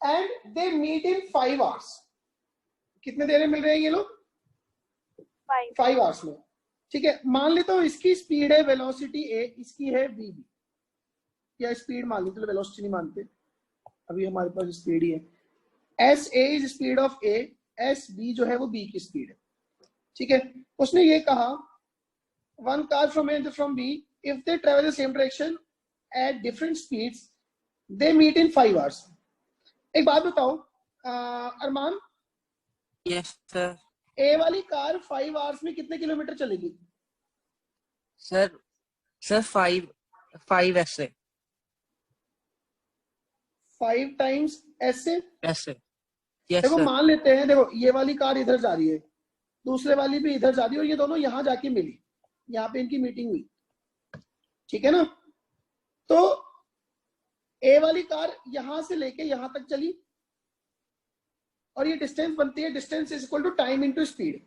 and they meet in 5 hours. कितने देर में मिल रहे हैं ये लोग? 5 आवर्स में, ठीक है। मान लेता हूं इसकी स्पीड है वेलोसिटी ए, इसकी है वी बी, या स्पीड मान लेते, वेलोसिटी नहीं मानते, अभी हमारे पास स्पीड ही है। S A is speed of A, S B जो है वो बी की स्पीड है, ठीक है। उसने ये कहा one car from A from B, if they travel the same direction at different speeds they meet in 5 hours. एक बात बताओ अरमान, यस सर। ए वाली कार 5 आवर्स में कितने किलोमीटर चलेगी? सर सर 5 ऐसे 5 टाइम्स ऐसे। ऐसे। यस देखो सर। मान लेते हैं, देखो ये वाली कार इधर जा रही है, दूसरे वाली भी इधर जा रही है, और ये दोनों यहां जाके मिली, यहाँ पे इनकी मीटिंग हुई, ठीक है ना। तो ए वाली कार यहां से लेके यहां तक चली, और ये डिस्टेंस बनती है, distance is equal to time into speed,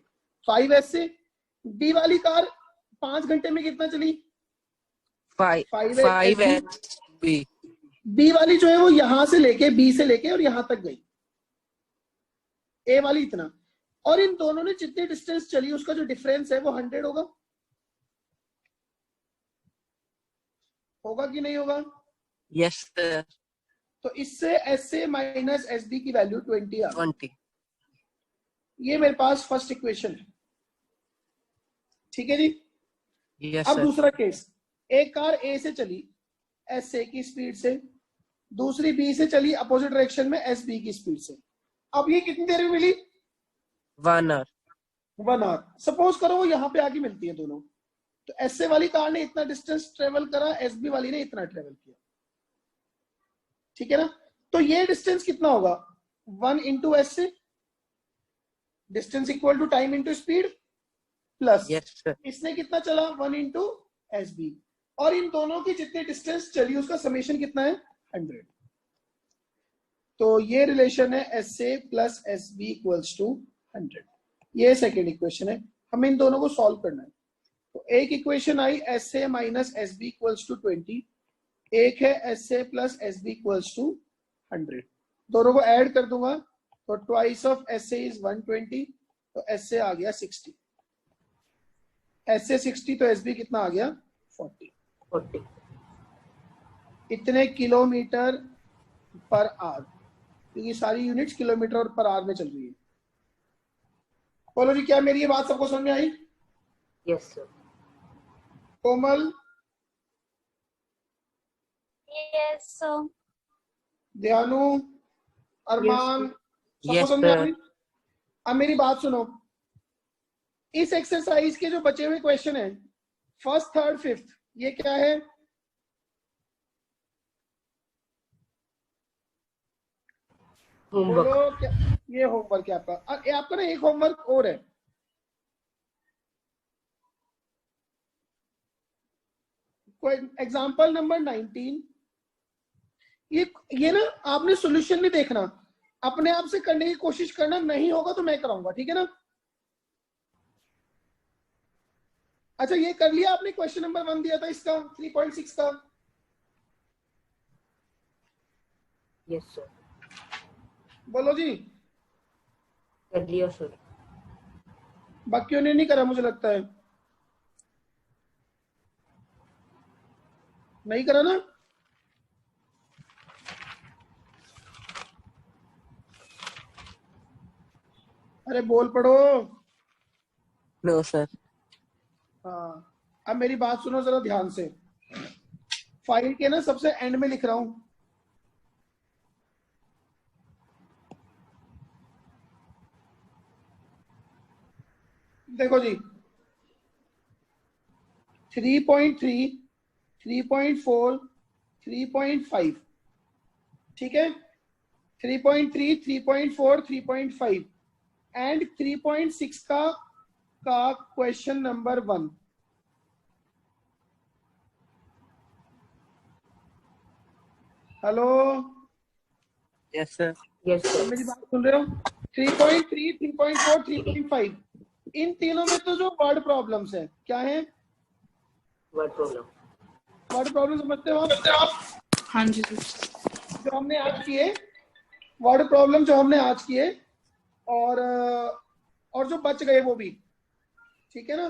5 ऐसे। बी वाली कार 5 घंटे में कितना चली? 5 एस बी। बी वाली जो है वो यहां से लेके, बी से लेके और यहां तक गई, ए वाली इतना, और इन दोनों ने जितनी डिस्टेंस चली उसका जो डिफरेंस है वो 100 होगा, होगा कि नहीं होगा? Yes sir. तो इससे S A minus S B की वैल्यू 20 आ गई। 20। ये मेरे पास फर्स्ट इक्वेशन है, ठीक है जी। यस अब सर। दूसरा केस, एक कार ए से चली एस ए की स्पीड से, दूसरी बी से चली अपोजिट डायरेक्शन में एस बी की स्पीड से। अब ये कितनी देर में मिली? 1 आवर। 1 आवर। सपोज करो वो यहाँ पे आके मिलती है दोनों, तो एस ए वाली कार ने इतना डिस्टेंस ट्रेवल करा, एस बी वाली ने इतना ट्रेवल किया, ठीक है ना। तो ये डिस्टेंस कितना होगा? 1 into S A, distance equal to time into speed, plus yes sir. इसने कितना चला? 1 इंटू एस बी, और इन दोनों की जितनी डिस्टेंस चली उसका समेशन कितना है? 100। तो ये रिलेशन है S A plus S B equals to 100। ये सेकेंड इक्वेशन है, हमें इन दोनों को सॉल्व करना है। तो एक equation I S A minus S B equals to 20, एक है S A plus S B equals to 100। दोनों को ऐड कर दूंगा तो twice of S A is 120, तो एस ए आ गया 60, एस ए 60, तो एस बी कितना आ गया? 40। इतने किलोमीटर पर आवर, क्योंकि सारी यूनिट्स किलोमीटर और पर आवर में चल रही है। बोलो जी, क्या मेरी ये बात सबको समझ में आई? Yes sir. Komal, yes sir. Dayanu, Armaan, सबको Yes, समझ में sir. आई? अब मेरी बात सुनो, इस एक्सरसाइज के जो बचे हुए क्वेश्चन है, फर्स्ट, थर्ड, फिफ्थ, ये क्या है? होमवर्क। बोलो क्या? ये होमवर्क है आपका। आपका ना एक होमवर्क और है, कोई एग्जाम्पल नंबर 19। ये ना आपने सॉल्यूशन नहीं देखना, अपने आप से करने की कोशिश करना, नहीं होगा तो मैं कराऊंगा, ठीक है ना। अच्छा ये कर लिया आपने? क्वेश्चन नंबर 1 दिया था इसका 3.6 का। Yes sir. बोलो जी, कर लिया सर। बाकियों ने नहीं करा मुझे लगता है, नहीं करा ना। अरे बोल पढ़ो। No, sir. हाँ, अब मेरी बात सुनो जरा ध्यान से। फाइल के ना सबसे एंड में लिख रहा हूं। देखो जी, 3.3, 3.4, 3.5, ठीक है। 3.3, 3.4, 3.5 एंड 3.6 का question number 1। Hello, Yes, sir. Yes, sir. मेरी बात सुन रहे हो? 3.3, 3.4, 3.5 इन तीनों में तो जो वर्ड प्रॉब्लम्स है क्या है? Word problem. वर्ड प्रॉब्लम समझते हो आप? हाँ जी सर। जो हमने आज किए वर्ड प्रॉब्लम जो हमने आज किए, और जो बच गए वो भी, ठीक है ना।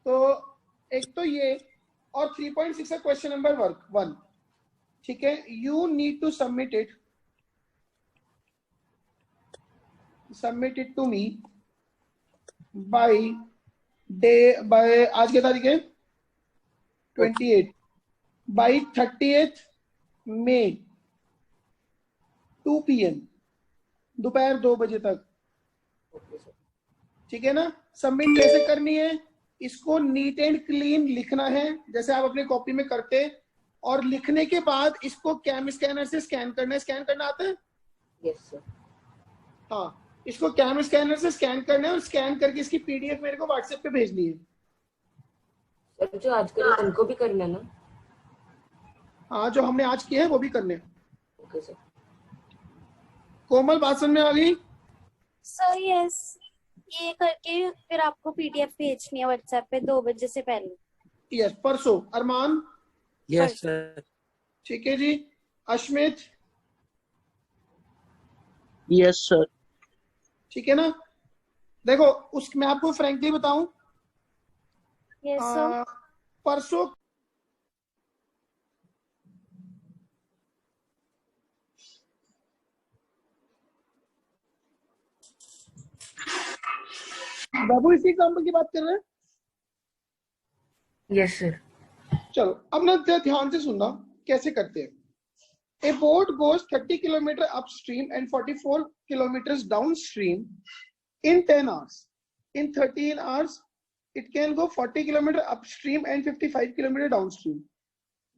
तो एक तो ये, और 3.6 का क्वेश्चन नंबर 1, ठीक है। You need to submit it to me by आज के तारीख है 28, बाय 30th मई 2 PM, दोपहर 2 बजे तक, Okay, sir. ठीक है ना। सबमिट कैसे करनी है? इसको नीट एंड क्लीन लिखना है जैसे आप अपनी कॉपी में करते, और लिखने के बाद इसको कैम स्कैनर से स्कैन करना है। स्कैन करना आता है? Yes, sir. हाँ, इसको कैम स्कैनर से स्कैन करना है और स्कैन करके इसकी PDF मेरे को व्हाट्सएप पे भेजनी है। सर जो आज करें उनको भी करना है ना? हाँ, जो हमने आज किए हैं वो भी करने हैं। Okay, sir. कोमल, बात समझ में आ गई? सर यस, ये करके फिर आपको PDF भेजनी है व्हाट्सएप पे 2 बजे से पहले। यस, परसों। अरमान, Yes, sir. ठीक है जी। Ashmit, Yes, sir. ठीक है ना। देखो, मैं आपको फ्रैंकली बताऊं, यस सर। परसों बाबू इसी एग्जाम्पल की बात कर रहे हैं। Yes, sir. चलो अब ना ध्यान से सुनना कैसे करते हैं। A boat goes 30 kilometer upstream and 44 kilometers downstream in 10 hours. In 13 hours, it can go 40 kilometer upstream and 55 kilometer downstream.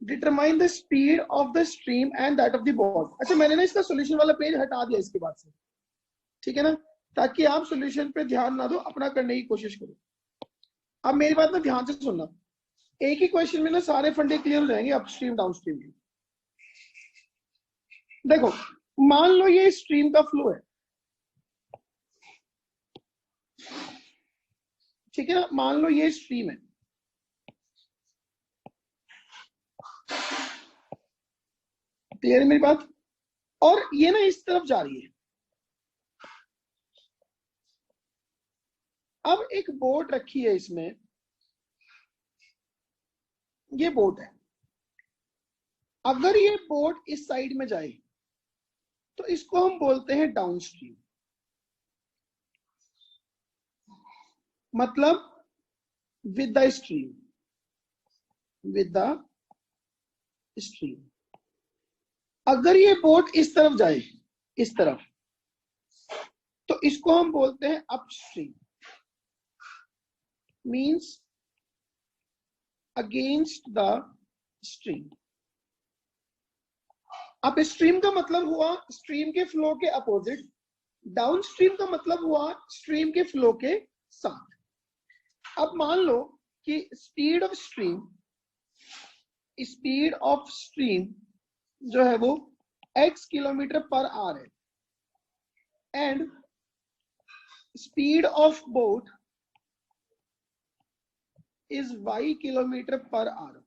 Determine the speed of the stream and that of the boat. अच्छा, मैंने ना इसका solution वाला page हटा दिया इसके बाद से, ठीक है ना, ताकि आप सॉल्यूशन पे ध्यान ना दो, अपना करने की कोशिश करो। अब मेरी बात ना ध्यान से सुनना, एक ही क्वेश्चन में ना सारे फंडे क्लियर हो जाएंगे अपस्ट्रीम डाउनस्ट्रीम के। देखो, मान लो ये स्ट्रीम का फ्लो है, ठीक है ना। मान लो ये स्ट्रीम है, क्लियर है मेरी बात? और ये ना इस तरफ जा रही है। अब एक बोट रखी है इसमें, ये बोट है। अगर ये बोट इस साइड में जाए तो इसको हम बोलते हैं डाउनस्ट्रीम, मतलब with the stream, with the stream. अगर ये बोट इस तरफ जाए, इस तरफ, तो इसको हम बोलते हैं upstream, means against the stream. अब स्ट्रीम का मतलब हुआ स्ट्रीम के फ्लो के अपोजिट, डाउन स्ट्रीम का मतलब हुआ स्ट्रीम के फ्लो के साथ। अब मान लो कि स्पीड ऑफ स्ट्रीम जो है वो x किलोमीटर पर आवर है and speed of boat is y kilometre per our.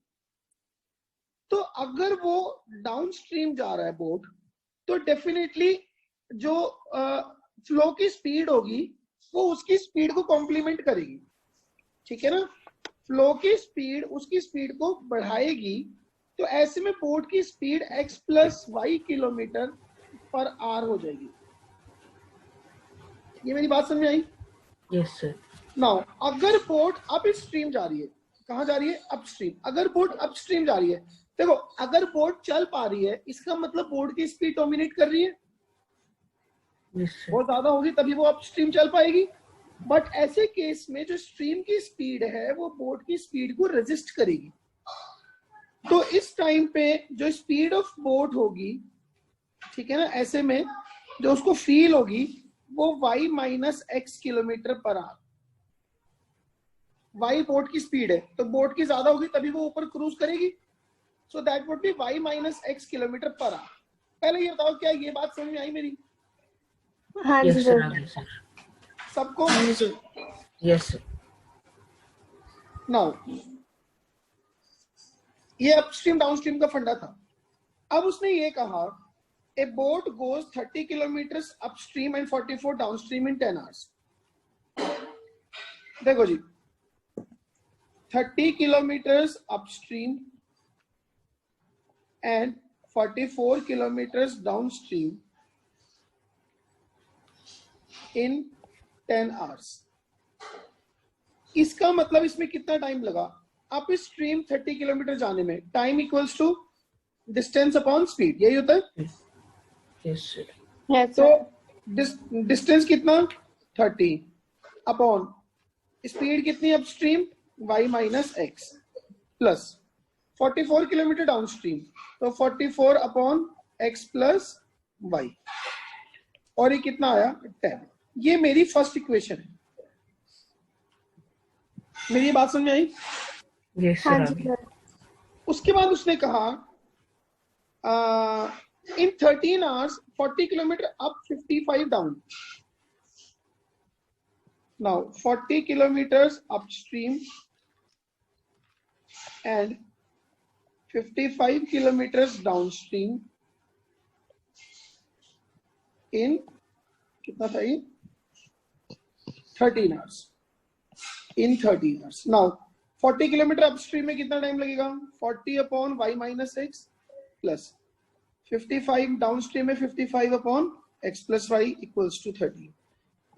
तो अगर वो डाउन स्ट्रीम जा रहा है बोट, तो डेफिनेटली जो फ्लो की स्पीड होगी वो उसकी स्पीड को कॉम्प्लीमेंट करेगी, ठीक है ना। फ्लो की स्पीड उसकी स्पीड को बढ़ाएगी, तो ऐसे में बोट की speed x + y kilometre per our हो जाएगी। ये मेरी बात समझ में आई? Yes, sir. नाउ अगर बोट अप स्ट्रीम जा रही है, कहाँ जा रही है? अपस्ट्रीम। अगर बोट अपस्ट्रीम जा रही है, देखो अगर बोट चल पा रही है इसका मतलब बोट की स्पीड डोमिनेट कर रही है, Yes, sir. बहुत ज्यादा होगी तभी वो अपस्ट्रीम चल पाएगी। बट ऐसे केस में जो स्ट्रीम की स्पीड है वो बोट की स्पीड को रेजिस्ट करेगी। तो इस टाइम पे जो स्पीड ऑफ बोट होगी, ठीक है ना, ऐसे में जो उसको फील होगी वो y minus x kilometre per our. y boat की स्पीड है तो बोट की ज्यादा होगी तभी वो ऊपर क्रूज करेगी। So that would B y minus x kilometre per our. पहले ये बताओ क्या ये बात समझ में आई मेरी? हाँ Yes, जी sir. सर। Yes, sir. सबको? Yes, sir. नाउ ये अपस्ट्रीम डाउनस्ट्रीम का फंडा था। अब उसने ये कहा ए boat goes 30 kilometre upstream and 44 downstream in 10 hours. देखो जी 30 kilometre upstream and 44 kilometre downstream in 10 hours. इसका मतलब इसमें कितना टाइम लगा? अप स्ट्रीम 30 किलोमीटर जाने में time equals to distance upon speed, यही होता है। Yes, sir. Yes, तो sir. डिस्टेंस कितना? 30 अपॉन स्पीड कितनी upstream? y minus x plus 44 kilometre downstream तो 44 अपॉन एक्स प्लस वाई, और ये कितना आया? 10। ये मेरी फर्स्ट इक्वेशन है। मेरी बात समझ में आई? Yes, हाँ sir. जी सर। उसके बाद उसने कहा in 13 hours 40 kilometre up 55 down. Now 40 kilometres upstream and 55 kilometres downstream in कितना था ये? 13 hours. In 13 hours. Now 40 kilometre upstream में कितना टाइम लगेगा? 40 upon y minus x plus 55 downstream में 55 upon x plus y equals to 30।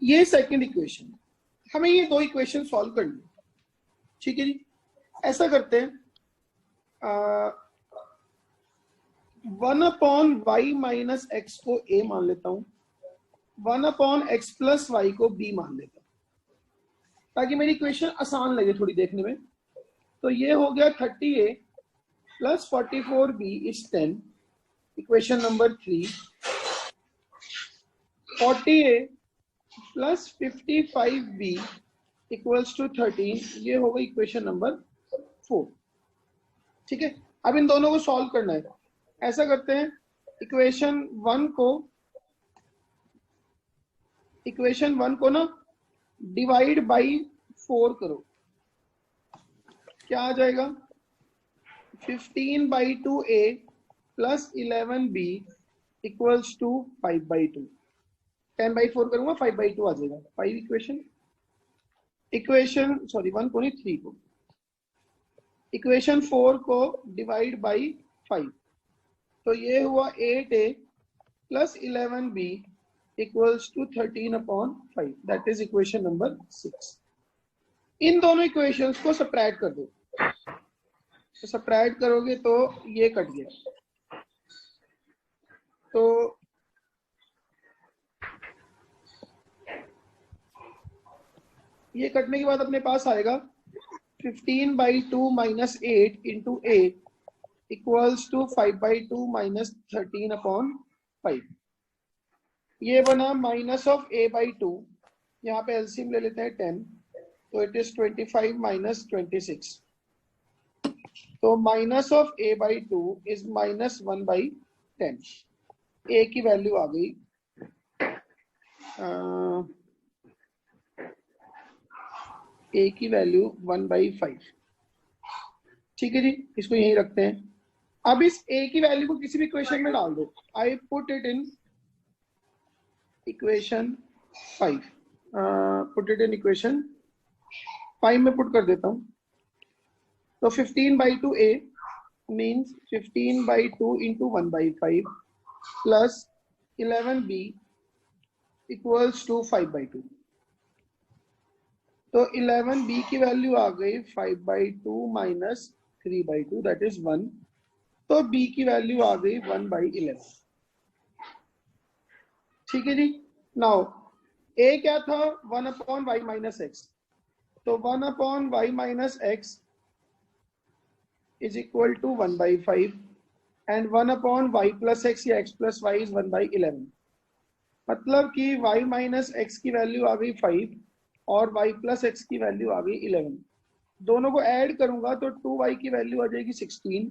ये second equation. हमें ये दो इक्वेशन सॉल्व करनी, ठीक है जी। ऐसा करते हैं 1 अपॉन वाई माइनस एक्स को a मान लेता हूं, 1 अपॉन एक्स प्लस वाई को b मान लेता हूं, ताकि मेरी इक्वेशन आसान लगे थोड़ी देखने में। तो ये हो गया 30a plus 44b is 10, equation number 3। 40a plus 55b equals to 13, ये होगा इक्वेशन नंबर 4। ठीक है, अब इन दोनों को सॉल्व करना है। ऐसा करते हैं इक्वेशन 1 को ना डिवाइड बाई 4 करो, क्या आ जाएगा? 15/2a plus 11b equals to 5/2। 10/4 करूंगा 5/2 आ जाएगा। 5 इक्वेशन 1 को नहीं 3 को। इक्वेशन 4 को डिवाइड बाई 5, तो ये हुआ 8a plus 11b equals to 13/5, that is equation number 6। इन दोनों इक्वेशंस को सब्ट्रैक्ट कर दो, तो सब्ट्रैक्ट करोगे तो ये कट गया, तो ये कटने के बाद अपने पास आएगा 15/2 minus 8 into a equals to 5/2 minus 13/5। ये बना माइनस ऑफ a/2, यहाँ पे एलसीएम ले लेते हैं 10, तो इट इज 25 माइनस 26। तो minus of a/2 is minus 1/10। a की वैल्यू आ गई a की वैल्यू 1/5। ठीक है जी, इसको यहीं रखते हैं। अब इस a की वैल्यू को किसी भी इक्वेशन में डाल दो। I put it in equation 5, put it in equation 5 में पुट कर देता हूं। तो 15/2 a means 15/2 into 1/5 plus 11b equals to 5/2। तो 11b की वैल्यू आ गई 5/2 माइनस 3/2 दैट इज 1। तो b की वैल्यू आ गई 1/11। ठीक है जी। नाउ a क्या था 1/y माइनस एक्स। तो 1/y minus x is equal to 1/5 and 1/y plus x या x प्लस वाई इज 1/11। मतलब कि y माइनस एक्स की वैल्यू आ गई 5 और y प्लस एक्स की वैल्यू आ गई 11। दोनों को ऐड करूंगा तो 2y की वैल्यू आ जाएगी 16।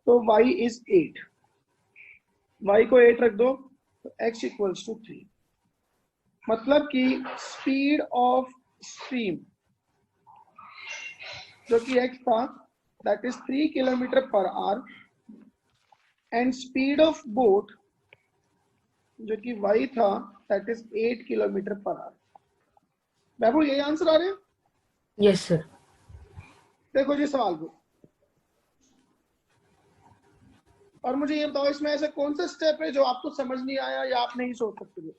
तो y इज 8। y को 8 रख दो तो x इक्वल्स टू 3। मतलब कि स्पीड ऑफ स्ट्रीम जो कि x था that is 3 kilometre per hour and speed of boat जो कि y था that is 8 kilometre per hour. बाबू यही आंसर आ रहे हैं? Yes sir. देखो जी सवाल को, और मुझे ये बताओ इसमें ऐसा कौन सा स्टेप है जो आपको समझ नहीं आया या आप नहीं सोच सकते?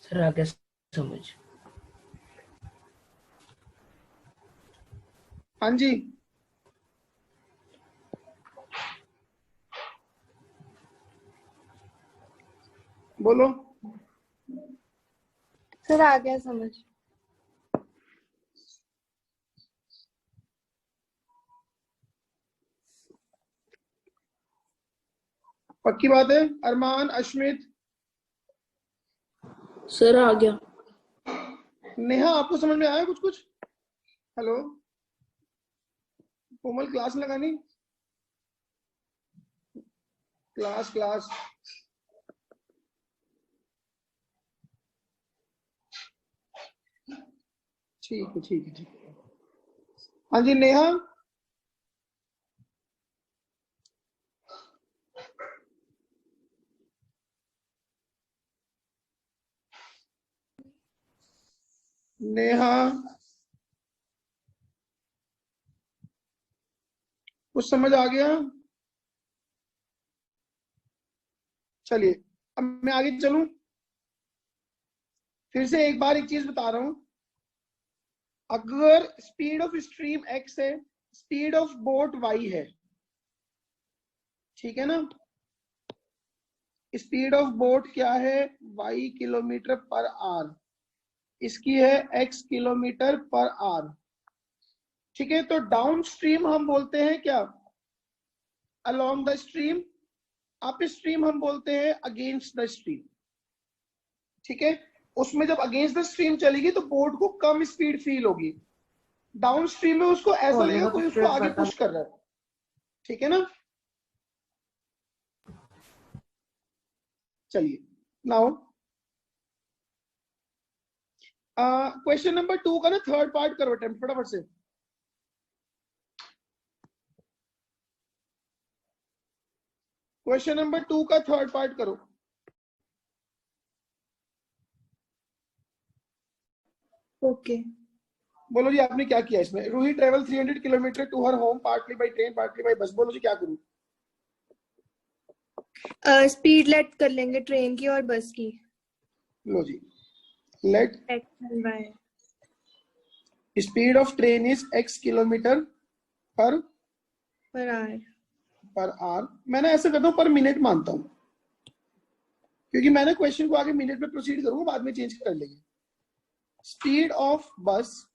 सर आ गया समझ। हाँ जी बोलो। सर आ गया समझ। पक्की बात है? अरमान, अश्मित, सर आ गया। नेहा आपको समझ में आया कुछ कुछ? हेलो कोमल, क्लास लगानी? क्लास क्लास ठीक है ठीक है ठीक है। हाँ जी नेहा। नेहा कुछ समझ आ गया? चलिए अब मैं आगे चलूं। फिर से एक बार एक चीज बता रहा हूं, अगर स्पीड ऑफ स्ट्रीम x है, स्पीड ऑफ बोट y है, ठीक है ना? स्पीड ऑफ बोट क्या है? y किलोमीटर पर आवर, इसकी है x किलोमीटर पर आवर। ठीक है, तो डाउन स्ट्रीम हम बोलते हैं क्या? Along the stream. Up stream हम बोलते हैं अगेंस्ट द स्ट्रीम। ठीक है, उसमें जब अगेंस्ट द स्ट्रीम चलेगी तो बोट को कम स्पीड फील होगी। डाउन स्ट्रीम में उसको ऐसा लगेगा कोई उसको आगे पुश कर रहा है। ठीक है ना? चलिए नाउ क्वेश्चन नंबर 2 का ना थर्ड पार्ट करो अटेम्प्ट फटाफट से। क्वेश्चन नंबर 2 का थर्ड पार्ट करो। ओके। बोलो जी आपने क्या किया इसमें? रूही ट्रेवल 300 किलोमीटर to her home partly by train partly by bus. बोलो जी क्या करूं? स्पीड लेट कर लेंगे ट्रेन की और बस की। लो जी, let x and y. Speed of train is x kilometre per hour. मैंने ऐसे करता हूं पर मिनट मानता हूं, क्योंकि मैंने क्वेश्चन को आगे मिनट में प्रोसीड करूंगा, बाद में चेंज कर लेंगे। स्पीड ऑफ बस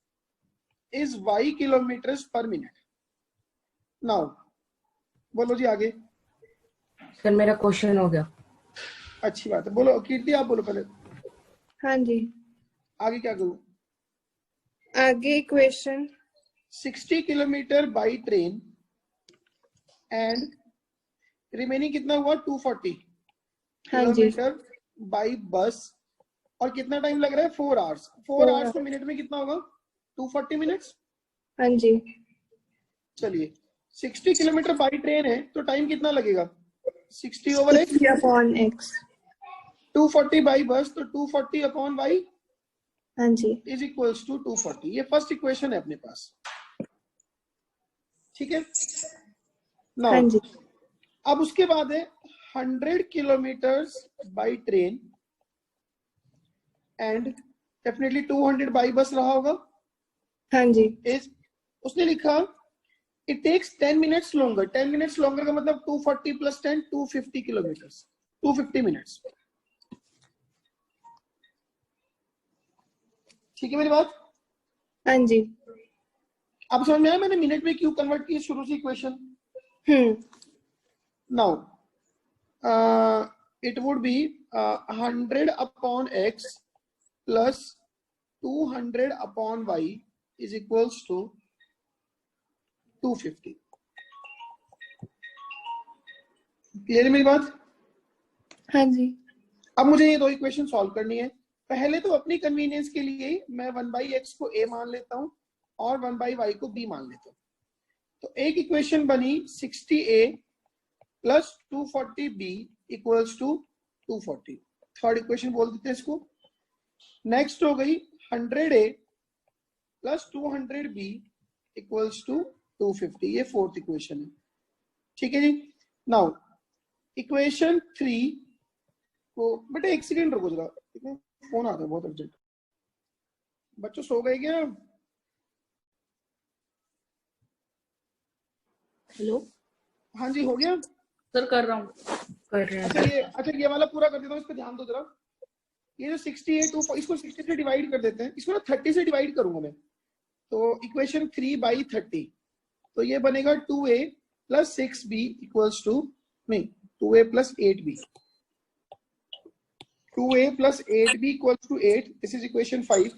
इज y किलोमीटर्स पर मिनट। नाउ बोलो जी आगे। सर मेरा क्वेश्चन हो गया। अच्छी बात है, बोलो कीर्ति आप बोलो पहले। हाँ जी, आगे क्या करूं? आगे equation 60 kilometre by train and remaining कितना हुआ? 240 हाँ जी, किलोमीटर बाई बस। और कितना टाइम लग रहा है? 4 आवर्स। 4 आवर्स को मिनट में कितना होगा? 240 मिनट्स। हाँ जी। चलिए 60 किलोमीटर बाई ट्रेन है तो टाइम कितना लगेगा? 60 over x। Upon x. 240 by bus तो 240 अपॉन y हाँ जी, इज इक्वल्स टू 240। ये फर्स्ट इक्वेशन है अपने पास। ठीक है, हाँ नाउ जी। अब उसके बाद है 100 kilometres by train and definitely 200 by bus रहा होगा. हाँ जी. इज उसने लिखा it takes 10 minutes longer. 10 minutes longer का मतलब 240 प्लस 10 250 किलोमीटर्स 250 मिनट्स. ठीक है मेरी बात? हाँ जी. अब समझ में आया मैंने मिनट में क्यों कन्वर्ट की शुरू से equation. Now it would be 100 upon x plus 200 upon y is equals to 250. Clear है मेरी बात? हाँ जी. अब मुझे ये दो इक्वेशन सॉल्व करनी है. पहले तो अपनी कन्वीनियंस के लिए मैं 1/x को a मान लेता हूं और 1/y को b मान लेता हूं. तो एक इक्वेशन बनी 60a plus 240b equals to 240. Third equation बोल देते हैं इसको. नेक्स्ट हो गई 100a plus 200b equals to 250. ये फोर्थ इक्वेशन है. ठीक है जी. नाउ इक्वेशन 3 को बेटा एक सेकेंड रुको जरा, फोन आ रहा है बहुत अर्जेंट. बच्चों सो गए क्या? हेलो हाँ जी हो गया सर, कर रहा हूँ. कर रहे हैं. अच्छा ये वाला पूरा कर देता हूँ. इस पे ध्यान दो जरा. ये जो 68 इसको 60 से डिवाइड कर देते हैं. इसको ना 30 से डिवाइड करूंगा मैं. तो इक्वेशन 3/30. तो ये बनेगा 2a plus 6b equals to नहीं 2a plus 8b. 2a plus 8b equals to 8. This is equation 5.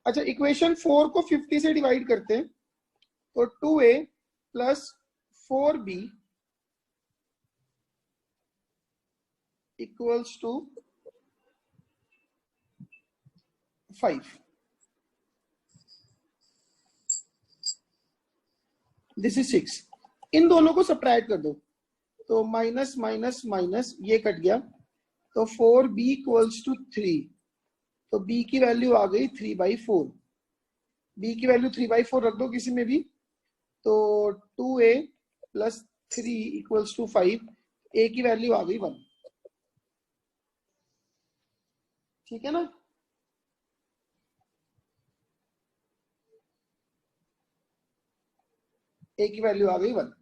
अच्छा इक्वेशन 4 को 50 से डिवाइड करते हैं. तो 2a plus 4b equals to 5. This is 6. इन दोनों को सब्ट्रैक्ट कर दो. तो माइनस माइनस माइनस ये कट गया. तो 4b इक्वल्स टू 3. तो b की वैल्यू आ गई 3/4. b की वैल्यू 3/4 रख दो किसी में भी. तो 2a plus 3 equals to 5. a की वैल्यू आ गई 1. ठीक है ना? a की वैल्यू आ गई 1.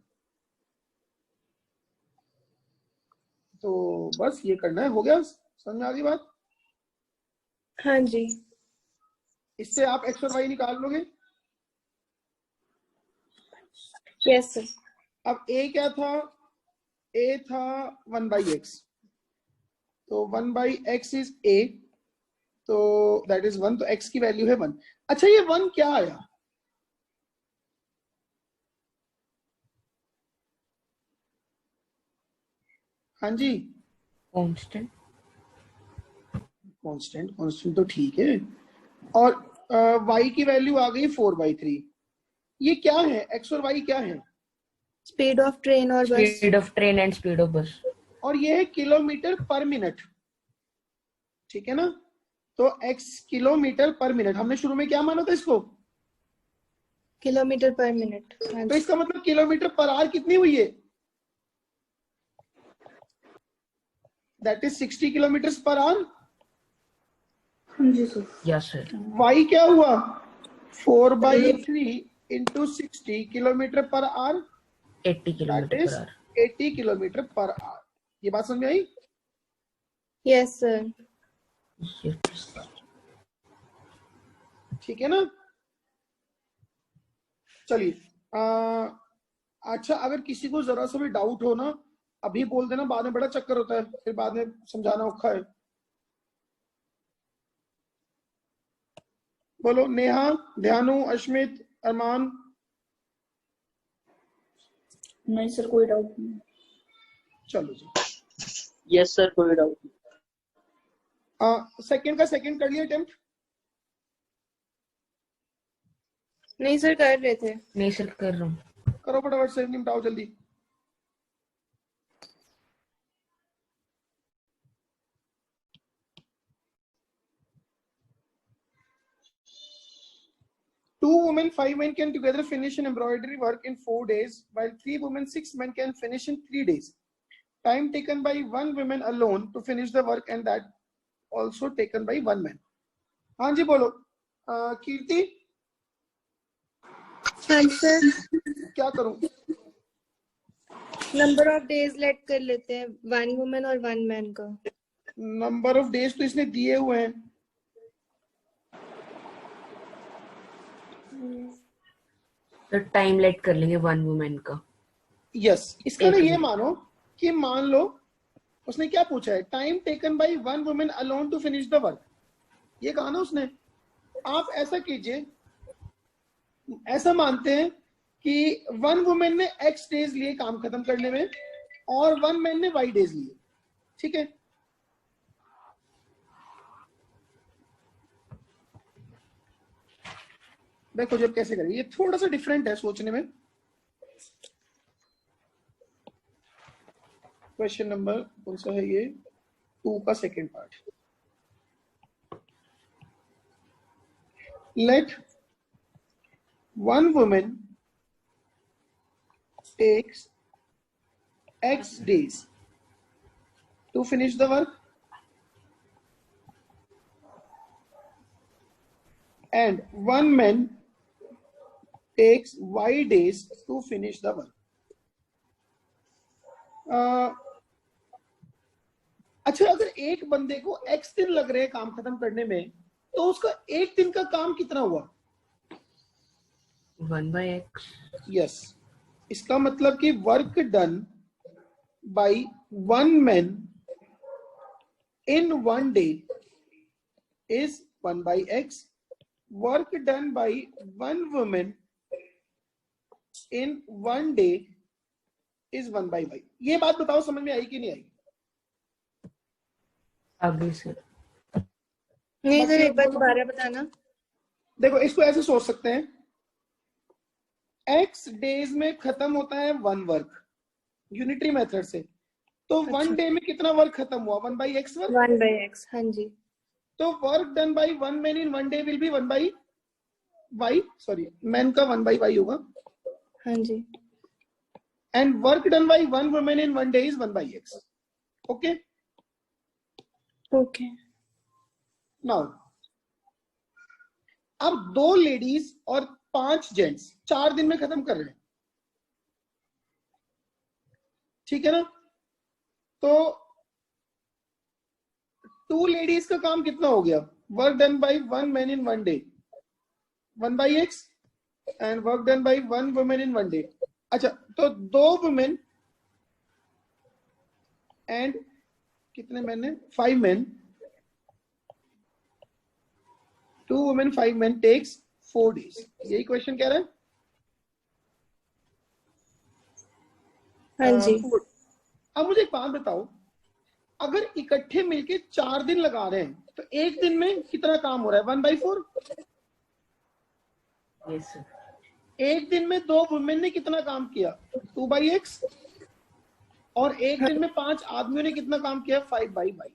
तो बस ये करना है. हो गया? समझ में आ गई बात? हाँ जी. इससे आप x और y निकाल लोगे. Yes sir. अब a क्या था? a था 1/x. तो 1/x इज a. तो दैट इज 1. तो x की वैल्यू है 1. अच्छा ये 1 क्या आया? हाँ जी कांस्टेंट. कांस्टेंट तो ठीक है. और y की वैल्यू आ गई 4/3. ये क्या है? x और y क्या है? स्पीड ऑफ ट्रेन और बस. Speed of train and speed of बस. और ये है किलोमीटर पर मिनट. ठीक है ना? तो x किलोमीटर पर मिनट. हमने शुरू में क्या माना था इसको? किलोमीटर पर मिनट. हाँ तो जी. इसका मतलब किलोमीटर पर आवर कितनी हुई है? That is 60 kilometre per our. हाँ जी सर. Yes sir. y क्या हुआ? 4/3 into 60 kilometre per our. 80 kilometre per our. 80 kilometre per our. ये बात समझ में आई? Yes sir. ठीक है ना? चलिए. अच्छा अगर किसी को जरा सा भी डाउट हो ना अभी बोल देना. बाद में बड़ा चक्कर होता है, फिर बाद में समझाना औखा है. बोलो. नेहा, ध्यानु, अश्मित, अरमान. नहीं सर, कोई डाउट नहीं. चलो जी. यस सर, कोई डाउट नहीं. सेकंड का सेकंड कर लिया अटेम्प्ट? नहीं सर, कर रहे थे. नहीं सर, कर रहा हूँ. करो फटाफट से, निपटाओ जल्दी. Two women, 5 men can together finish an embroidery work in 4 days, while 3 women, 6 men can finish in 3 days. time taken by one woman alone to finish the work and that also taken by one man. हाँ जी बोलो कीर्ति हाँ sir, क्या करूं? Number of days late कर लेते हैं, 1 women और 1 man का. नंबर ऑफ डेज तो इसने दिए हुए हैं. तो टाइम लेट कर लेंगे 1 वुमेन का. यस इसका ना ये मानो कि मान लो उसने क्या पूछा है, time taken by one women alone to finish the work. ये कहा ना उसने. आप ऐसा कीजिए, ऐसा मानते हैं कि वन वुमेन ने एक्स डेज लिए काम खत्म करने में और वन मैन ने वाई डेज लिए. ठीक है, देखो जब कैसे करेंगे, ये थोड़ा सा डिफरेंट है सोचने में. क्वेश्चन नंबर कौन सा है ये, 2 का second part. Let one women takes x days to finish the work and one man takes y days to finish the work. अच्छा, अगर एक बंदे को x दिन लग रहे हैं काम खत्म करने में, तो उसका एक दिन का काम कितना हुआ? 1/x. यस, इसका मतलब कि work done by one man in one day is 1/x. Work done by one woman in one day is 1/y. ये बात बताओ समझ में आई कि नहीं आई? आगे सर. नहीं सर, एक बार दोबारा बताना. देखो इसको ऐसे सोच सकते हैं, x डेज में खत्म होता है वन वर्क यूनिटरी मेथड से, तो वन डे में कितना वर्क खत्म हुआ? 1/x work. 1/x. हाँ जी. तो work done by one man in one day will be 1/y. Sorry, man का 1/y होगा. हाँ जी. And work done by one women in one day is 1/x. Okay, okay. Now अब 2 ladies और 5 gents 4 दिन में खत्म कर रहे हैं. ठीक है ना? तो 2 लेडीज का काम कितना हो गया? Work done by one man in one day 1/x and work done by one women in one day. अच्छा, तो 2 वुमेन एंड कितने मैन है? 5 man. 2 women 5 man takes 4 days. यही क्वेश्चन कह रहा है. हाँ जी. अब मुझे एक बात बताओ, अगर इकट्ठे मिलके 4 दिन लगा रहे हैं तो एक दिन में कितना काम हो रहा है? 1/4. Yes sir. एक दिन में 2 वुमेन ने कितना काम किया? 2/x. और एक दिन में 5 आदमियों ने कितना काम किया? 5/y.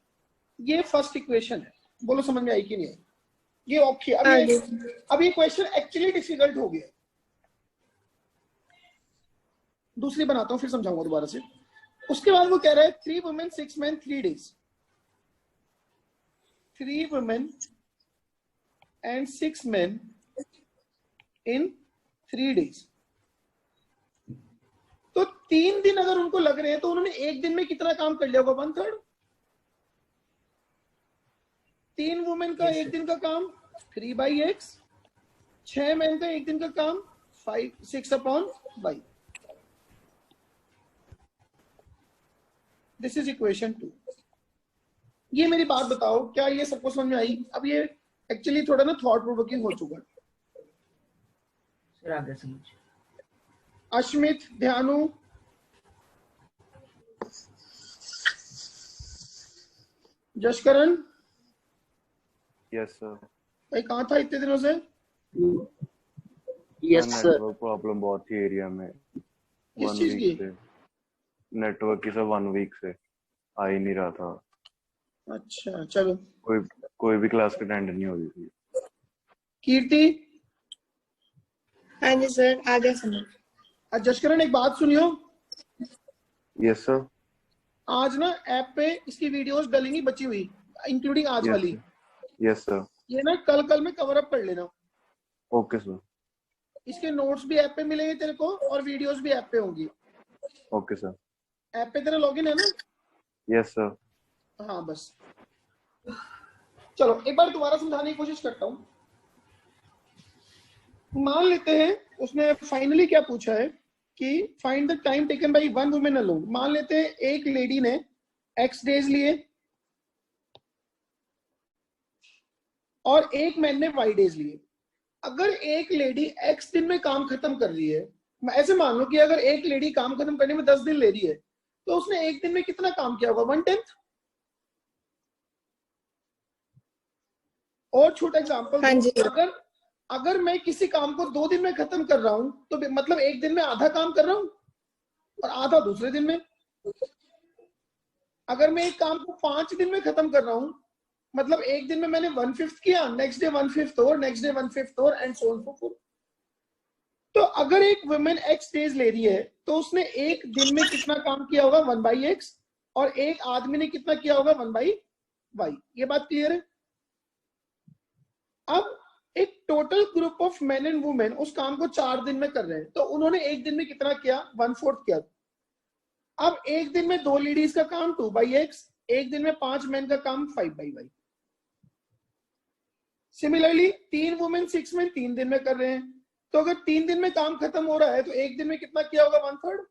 ये फर्स्ट इक्वेशन है. बोलो समझ में आई कि नहीं आई? ये ओके. अब ये क्वेश्चन एक्चुअली डिफिकल्ट हो गया. दूसरी बनाता हूं फिर समझाऊंगा दोबारा से. उसके बाद वो कह रहा है 3 women 6 man 3 days. 3 women and 6 man in 3 days. तो 3 दिन अगर उनको लग रहे हैं तो उन्होंने एक दिन में कितना काम कर लिया होगा? 1/3. 3 वुमेन का एक दिन का काम 3/x. 6 मैन का एक दिन का काम 6/y. This is equation 2. ये मेरी बात बताओ, क्या ये सबको समझ में आई? अब ये एक्चुअली थोड़ा ना थॉट प्रोवोकिंग हो चुका है. सर आगे समझ. अश्मित, ध्यानु, जशकरण, यस सर. भाई कहाँ था इतने दिनों से? Yes sir. नेटवर्क प्रॉब्लम बहुत थी एरिया में. किस चीज की? नेटवर्क की सर 1 वीक से आ ही नहीं रहा था. अच्छा चलो. कोई भी क्लास अटेंड नहीं हो रही थी. कीर्ति, हाँ जी सर, आ गया समझ. जशकरण एक बात सुनियो. Yes sir. आज ना ऐप पे इसकी वीडियोस डलेंगी बची हुई, इंक्लूडिंग आज Yes, वाली। sir. Yes, sir. ये ना कल में कवर अप कर लेना। Okay, sir. इसके नोट्स भी ऐप पे मिलेंगे तेरे को और वीडियोस भी ऐप पे होंगी। Okay, sir. ऐप पे तेरा लॉगिन है ना? Yes, sir. हाँ बस। चलो एक बार दोबारा समझाने की कोशिश करता हूँ। मान लेते हैं उसने फाइनली क्या पूछा है कि find the time taken by one women alone. मान लेते हैं एक लेडी ने x डेज लिए और एक मैन ने y डेज लिए। अगर एक लेडी x दिन में काम खत्म कर रही है, ऐसे मान लो कि अगर एक लेडी काम खत्म करने में 10 दिन ले रही है, तो उसने एक दिन में कितना काम किया होगा? 1/10। और छोटा एग्जांपल, हाँ जी। अगर मैं किसी काम को 2 दिन में खत्म कर रहा हूं, तो मतलब एक दिन में आधा काम कर रहा हूं और आधा दूसरे दिन में। अगर मैं एक काम को 5 दिन में खत्म कर रहा हूं, मतलब एक दिन में मैंने 1/5 किया, नेक्स्ट डे 1/5 और नेक्स्ट डे 1/5 और and so on so fourth. तो अगर एक वुमेन x डेज ले रही है, तो उसने एक दिन में कितना काम किया होगा? 1/x। और एक आदमी ने कितना किया होगा? 1/y। ये बात क्लियर है? अब एक total group of main and women उस काम को 4 दिन में कर रहे हैं, तो उन्होंने एक दिन में कितना किया? 1/4 किया। अब एक दिन में 2 लेडीज का काम 2/x, एक दिन में 5 मेन का काम 5/y। सिमिलरली 3 वुमेन 6 मेन 3 दिन में कर रहे हैं, तो अगर 3 दिन में काम खत्म हो रहा है तो एक दिन में कितना किया होगा? 1/3।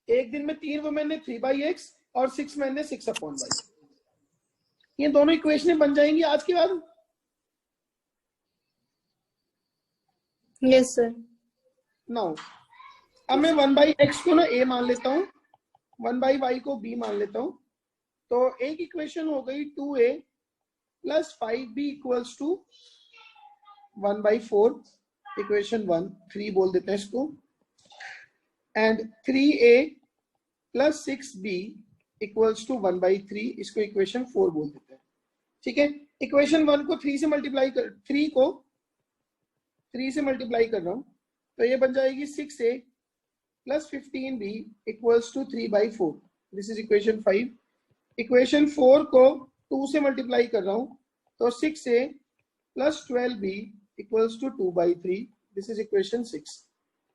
एक दिन में 3 वुमेन ने 3/x और 6 मेन ने 6/y। ये दोनों इक्वेशनें बन जाएंगी आज के बाद। Yes sir. नाउ अब मैं 1/x को ना a मान लेता हूँ, 1/y को b मान लेता हूँ। तो एक इक्वेशन हो गई 2a plus 5b equals to 1/4। Equation 1, 3 बोल देते हैं इसको। And 3a plus 6b equals to 1/3, इसको इक्वेशन 4 बोल देते हैं। ठीक है, इक्वेशन 1 को 3 से मल्टीप्लाई कर, 3 को 3 से मल्टीप्लाई कर रहा हूं, तो ये बन जाएगी 6a plus 15b equals to 3/4। This is equation 5। Equation 4 को 2 से मल्टीप्लाई कर रहा हूं, तो 6a plus 12b equals to 2/3। This is equation 6।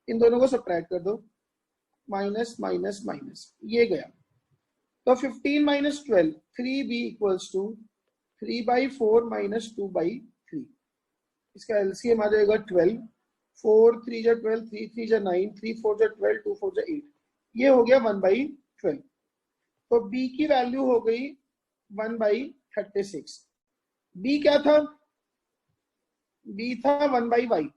इन दोनों को सब्ट्रैक्ट कर दो, माइनस माइनस माइनस, ये गया। तो 15 minus 12, 3b equals to 3/4 minus 2/3। इसका एलसीएम आ जाएगा 12। 4 3 जा 12, 3 3 जा 9, 3 4 जा 12, 2 4 जा 8। ये हो गया 1/12। तो b की वैल्यू हो गई 1/36। b क्या था? b था 1/y।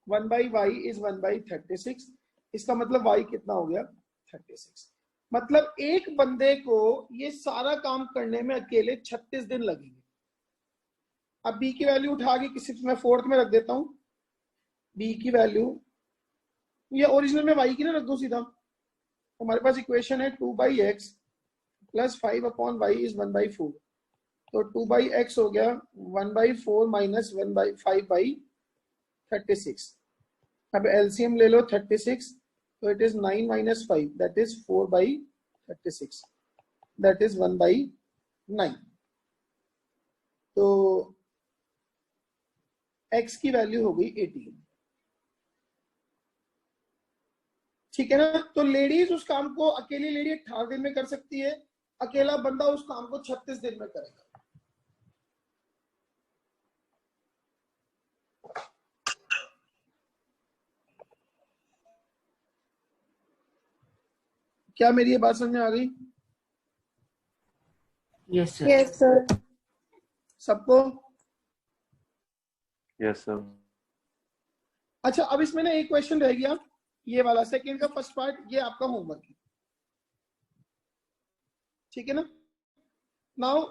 1/y is 1/36। इसका मतलब y कितना हो गया? 36। मतलब एक बंदे को ये सारा काम करने में अकेले 36 दिन लगेंगे। अब b की वैल्यू उठा के किसी मैं 4th में रख देता हूं। b की वैल्यू ये ओरिजिनल में y की ना रख दो सीधा। हमारे पास इक्वेशन है 2/x प्लस 5/y इज 1/4। तो 2/x हो गया 1/4 माइनस 1/5/36। अब एलसीएम ले लो 36, तो it is 9 minus 5, that is 4/36, that is 1/9। तो x की वैल्यू हो गई 18। ठीक है ना? तो लेडीज उस काम को, अकेली लेडी 18 दिन में कर सकती है, अकेला बंदा उस काम को 36 दिन में करेगा। क्या मेरी ये बात समझ में आ गई यस सर। Yes sir. सबको? Yes, sir. अच्छा, अब इसमें ना एक क्वेश्चन रह गया, ये वाला सेकंड का फर्स्ट पार्ट, ये आपका होमवर्क है। ठीक है ना? नाउ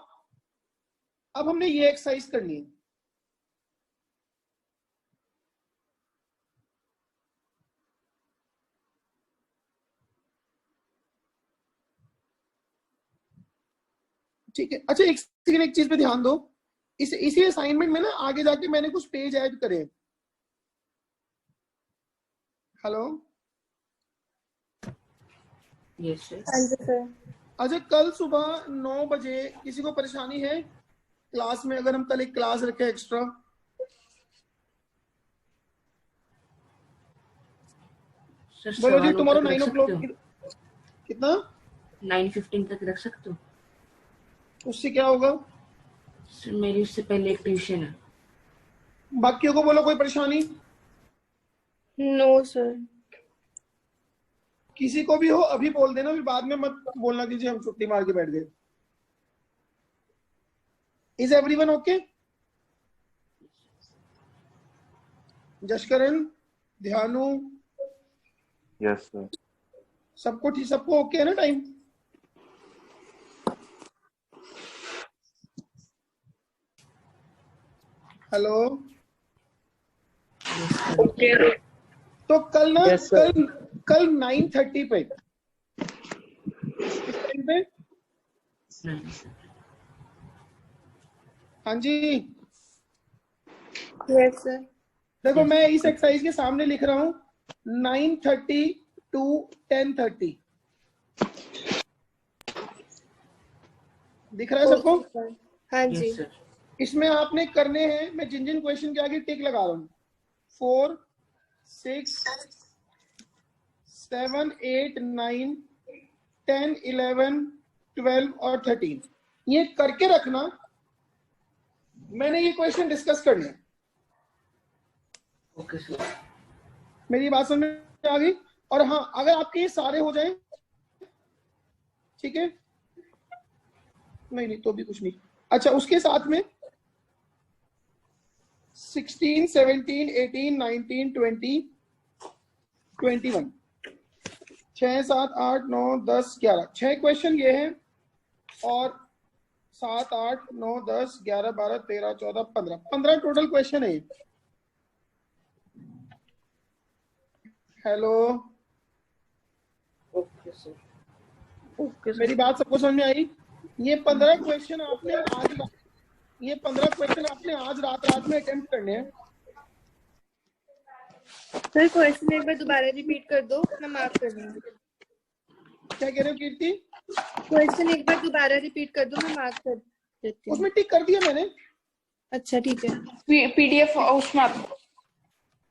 अब हमने ये एक्सरसाइज करनी है। ठीक है, अच्छा एक चीज पे ध्यान दो। इसी असाइनमेंट में ना आगे जाके मैंने कुछ पेज ऐड करे। Hello, yes sir. हाँ जी सर। अच्छा, कल सुबह 9 बजे किसी को परेशानी है क्लास में? अगर हम कल एक क्लास रखें एक्स्ट्रा, सर बोलो जी 9:15 तुम्हारा तक रख 9 सकते o'clock हो? कितना? 9:15 तक रख सकते हो? उससे क्या होगा? सर मेरी उससे पहले एक ट्यूशन है। बाकियों को बोलो कोई परेशानी? No sir. किसी को भी हो अभी बोल देना, फिर बाद में मत बोलना कीजिए हम छुट्टी मार के बैठ गए। Is everyone okay? जशकरण, ध्यानु, यस सर। सबको ठीक, सबको ओके है ना टाइम? हेलो। ओके। तो कल ना Yes, sir. कल 9:30 पे, किस टाइम पे? हाँ जी, यस सर। देखो मैं इस एक्सरसाइज के सामने लिख रहा हूँ 9:30 to 10:30। दिख रहा है सबको? हाँ जी। Yes sir. इसमें आपने करने हैं, मैं जिन जिन क्वेश्चन के आगे टिक लगा रहा हूँ, 4, 6, 7, 8, 9, 10, 11, 12 और 13 ये करके रखना। मैंने ये क्वेश्चन डिस्कस करने हैं। Okay sir. मेरी बात समझ में आ गई? और हाँ, अगर आपके ये सारे हो जाएं, ठीक है, नहीं तो भी कुछ नहीं। अच्छा, उसके साथ में 16, 17, 18, 19, 20, 21, 6, 7, 8, 9, 10, 11 6 क्वेश्चन ये हैं, और 7, 8, 9, 10, 11, 12, 13, 14, 15 टोटल क्वेश्चन है। Hello, okay sir. ओके मेरी बात सबको समझ में आई? ये 15 क्वेश्चन आपने आज रात में अटेम्प्ट करने हैं। सर क्वेश्चन एक बार दोबारा रिपीट कर दो, मैं मार्क कर दूंगी। क्या कह रहे हो कीर्ति? क्वेश्चन एक बार दोबारा रिपीट कर दो, मैं मार्क कर देती हूँ। उसमें टिक कर दिया मैंने। अच्छा ठीक है। पीडीएफ उसमें आपको।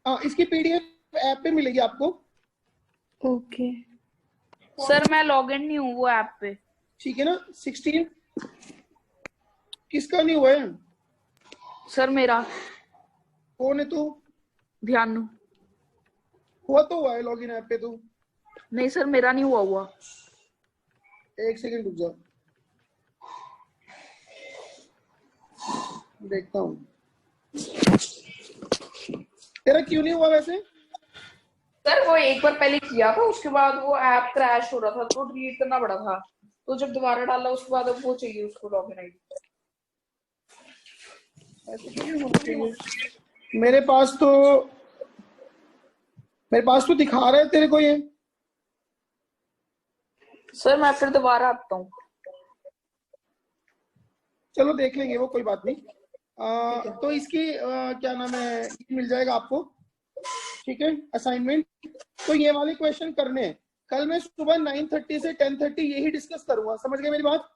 हाँ, इसकी पीडीएफ ऐप पे मिलेगी आपको। ओके। सर मैं लॉगिन नहीं हूँ वो ऐप पे। ठीक है ना? 16 किसका नहीं हुआ है? सर मेरा कौन है तू? ध्यान। हुआ तो हुआ है लॉगिन ऐप पे तू। नहीं सर मेरा नहीं हुआ। एक सेकंड रुक जाओ, देखता हूँ तेरा क्यों नहीं हुआ वैसे। सर वो एक बार पहले किया था, उसके बाद वो ऐप क्रैश हो रहा था तो डिलीट करना पड़ा था, तो जब दोबारा डाला उसके बाद अब वो चाहिए उसको लॉगिन आईडी। ऐसे क्यों होना चाहिए? मेरे पास तो दिखा रहा है तेरे को ये। सर मैं फिर दोबारा आता हूँ। चलो देख लेंगे वो, कोई बात नहीं। तो इसकी क्या नाम है, मिल जाएगा आपको, ठीक है, असाइनमेंट। तो ये वाले क्वेश्चन करने हैं। कल मैं सुबह 9:30 से 10:30 यही डिस्कस करूंगा। समझ गए मेरी बात?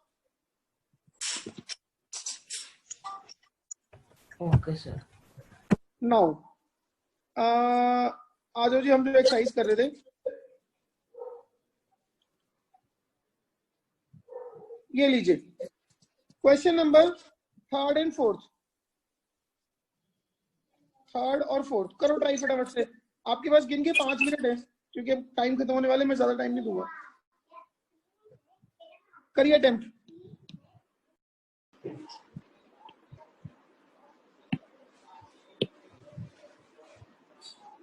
Okay sir. नाउ आ जाओ जी, हम जो एक्सरसाइज कर रहे थे, ये लीजिए question number 3rd and 4th। 3rd और 4th करो ट्राई फटाफट से। आपके पास गिन के 5 मिनट है, क्योंकि अब टाइम खत्म होने वाले, मैं ज्यादा टाइम नहीं दूंगा। करिए अटेम्प्ट।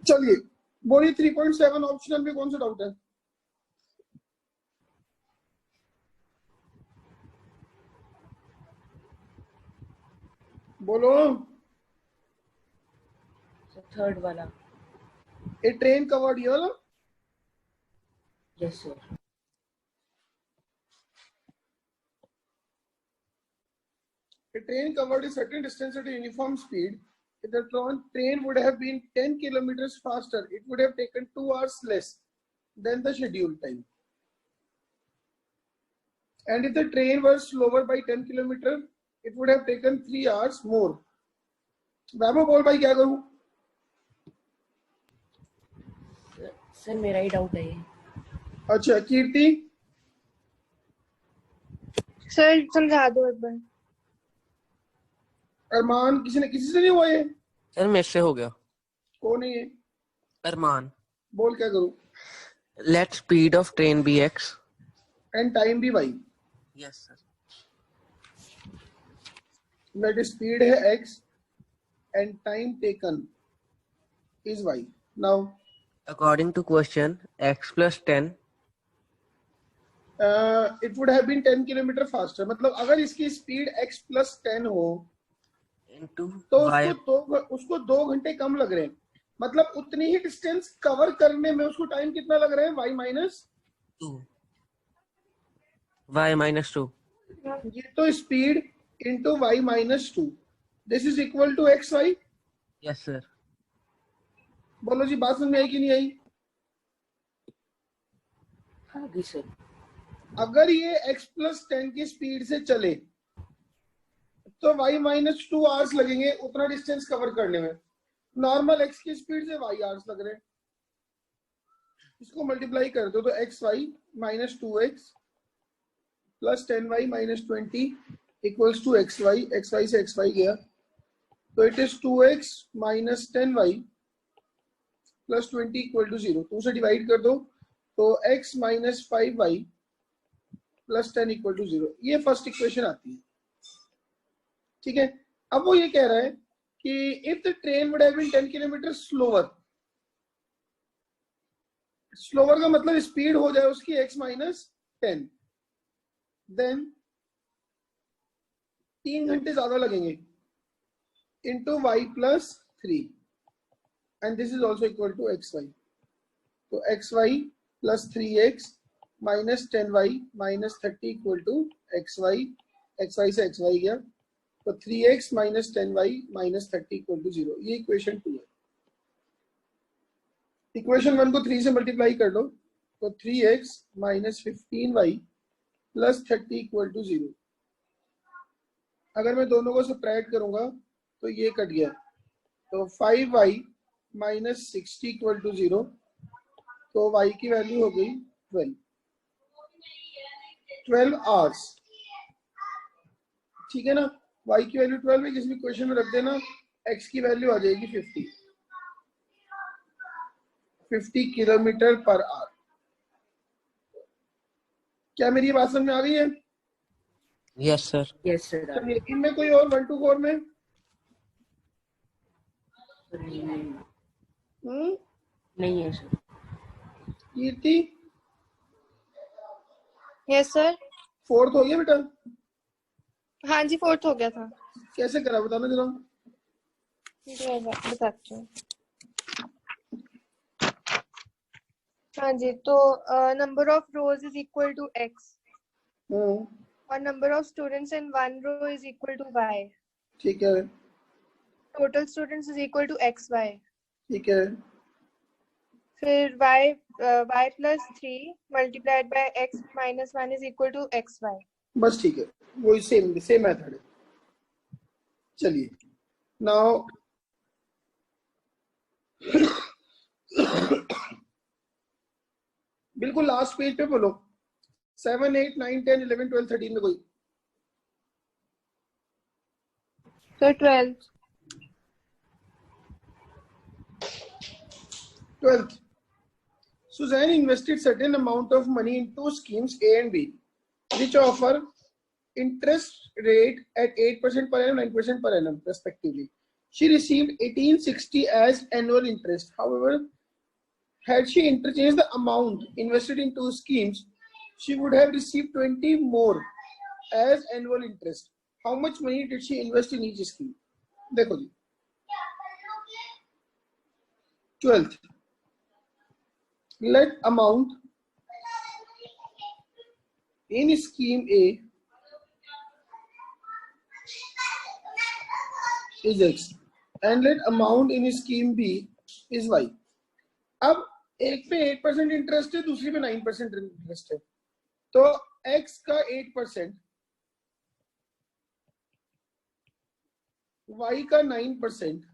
चलिए बोलिए, 3.7 ऑप्शनल में कौन सा डाउट है? बोलो। थर्ड वाला। ए ट्रेन कवर्ड ये वाला? Yes sir. A train covered a certain distance at a uniform speed. If the train would have been 10 kilometers faster, it would have taken 2 hours less than the scheduled time. and if the train was slower by 10 kilometer it would have taken 3 hours more. वैभव बोल भाई क्या करूं? Sir मेरा ही doubt है ये। अच्छा कीर्ति, sir समझा दो एक बार। अरमान, किसी से नहीं हुआ ये? सर मेरे से हो गया। कौन है ये? अरमान। बोल क्या करूं? Let speed of train be x and time भी y. yes sir let speed है x and time taken is y. now according to question x plus 10 it would have been 10 kilometre faster. मतलब अगर इसकी speed x plus 10 हो into तो y उसको 2 घंटे कम लग रहे हैं। मतलब उतनी ही डिस्टेंस कवर करने में उसको टाइम कितना लग रहा है? y minus 2 y minus 2 ये तो speed into y minus 2 this is equal to x y. yes sir बोलो जी, बात समझ में आई कि नहीं आई? हाँ जी सर। अगर ये x plus 10 की स्पीड से चले तो y minus 2 आवर्स लगेंगे उतना डिस्टेंस कवर करने में। नॉर्मल x की स्पीड से y आवर्स लग रहे हैं। इसको मल्टीप्लाई कर दो तो xy minus 2x plus 10y minus 20 equals to xy। xy से xy गया तो it is 2x minus 10y plus 20 equal to 0। 2 से डिवाइड कर दो तो x minus 5y plus 10 equal to 0। ये फर्स्ट इक्वेशन आती है, ठीक है। अब वो ये कह रहा है कि if the train would have been 10 kilometre slower, slower का मतलब स्पीड हो जाए उसकी x minus 10, then 3 घंटे ज्यादा लगेंगे into y plus 3 and this is also equal to xy। तो xy plus 3x minus 10y minus 30 equal to xy। xy से xy गया तो 3x minus 10y minus 30 equal to 0। ये इक्वेशन 2 है। Equation 1 को 3 से मल्टीप्लाई कर लो तो 3x minus 15y plus 30 equal to 0। अगर मैं दोनों को सब्ट्रैक्ट करूंगा तो ये कट गया तो 5y minus 60 equal to 0। तो y की वैल्यू हो गई 12 आवर्स, ठीक है ना। y की वैल्यू 12 है, जिसमें क्वेश्चन में रख देना x की वैल्यू आ जाएगी 50 किलोमीटर पर आवर। क्या मेरी बात समझ में आ गई है? yes sir yes sir. चलिए, इनमें कोई और 1 to 4 में नहीं है सर। कीर्ति यस सर। फोर्थ हो गया बेटा? हाँ जी, 4th हो गया था। कैसे करा बताना जरा। बताती हूँ। हाँ जी, तो number of rows is equal to x और number of students in one row is equal to y। ठीक है, total students is equal to xy। ठीक है, फिर y plus 3 multiplied by x minus 1 is equal to xy। बस ठीक है, वही सेम मेथड है। चलिए नाउ बिल्कुल लास्ट पेज पे बोलो 7 8 9 10 11 12 13 में कोई। So 12th। 12th, Suzanne invested certain amount of money in 2 schemes A and B, which offer interest rate at 8% per annum, 9% per annum, respectively. She received 1860 as annual interest. However, had she interchanged the amount invested in 2 schemes, she would have received 20 more as annual interest. How much money did she invest in each scheme? देखो जी, 12th, let amount in scheme A is x and let amount in scheme B is y। अब एक पे 8% interest है, दूसरी पे 9% interest है, तो x का 8%, y का 9%,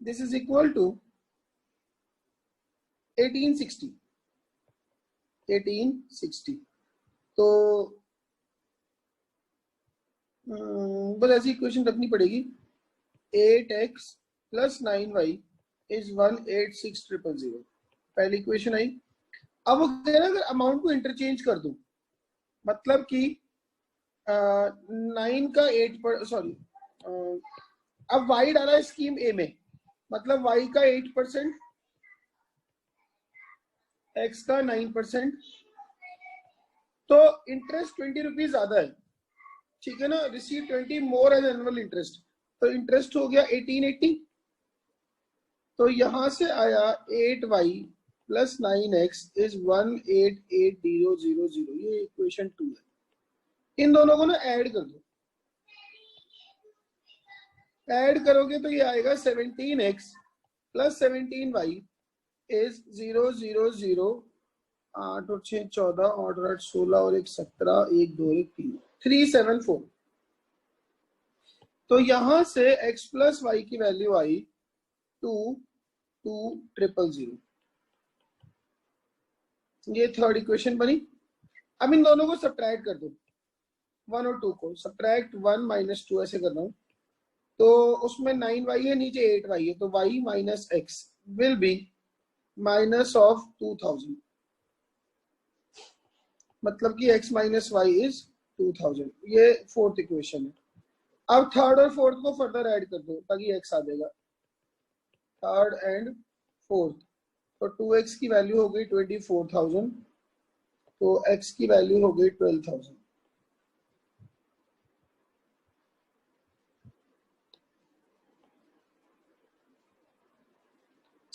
दिस इज इक्वल टू 1860। 1860 तो बस ऐसी इक्वेशन रखनी पड़ेगी। 8x plus 9y is 186,000। पहली इक्वेशन आई। अब अगर अमाउंट को इंटरचेंज कर दूं, मतलब कि 9 का 8 पर, सॉरी, अब y डाला है स्कीम ए में, मतलब y का 8%, x का 9%, तो इंटरेस्ट 20 रुपीज ज्यादा है, ठीक है ना। Receive 20 more as annual interest, तो इंटरेस्ट हो गया 1880। तो यहां से आया 8y प्लस 9x इज 188,000। ये इक्वेशन 2 है। इन दोनों को ना ऐड कर दो, ऐड करोगे तो ये आएगा 17x प्लस 17y इज 000। 8 और 6 14, 8 और 8 16 और 1 17, 1 2 1 3, 374। तो यहां से x प्लस वाई की वैल्यू आई 2,2,000। ये थर्ड इक्वेशन बनी। अब इन दोनों को सब्ट्रैक्ट कर दो, 1 और 2 को सब्ट्रैक्ट 1 माइनस 2 ऐसे कर रहा हूं। तो उसमें 9y है, नीचे 8y है, तो y minus x will be minus of 2000, मतलब कि x माइनस वाई इज 2000। ये फोर्थ इक्वेशन है। अब थर्ड और फोर्थ को फर्दर ऐड कर दो ताकि x आ जाएगा। थर्ड एंड फोर्थ, तो 2x की वैल्यू हो गई 24,000, तो x की वैल्यू हो गई 12,000।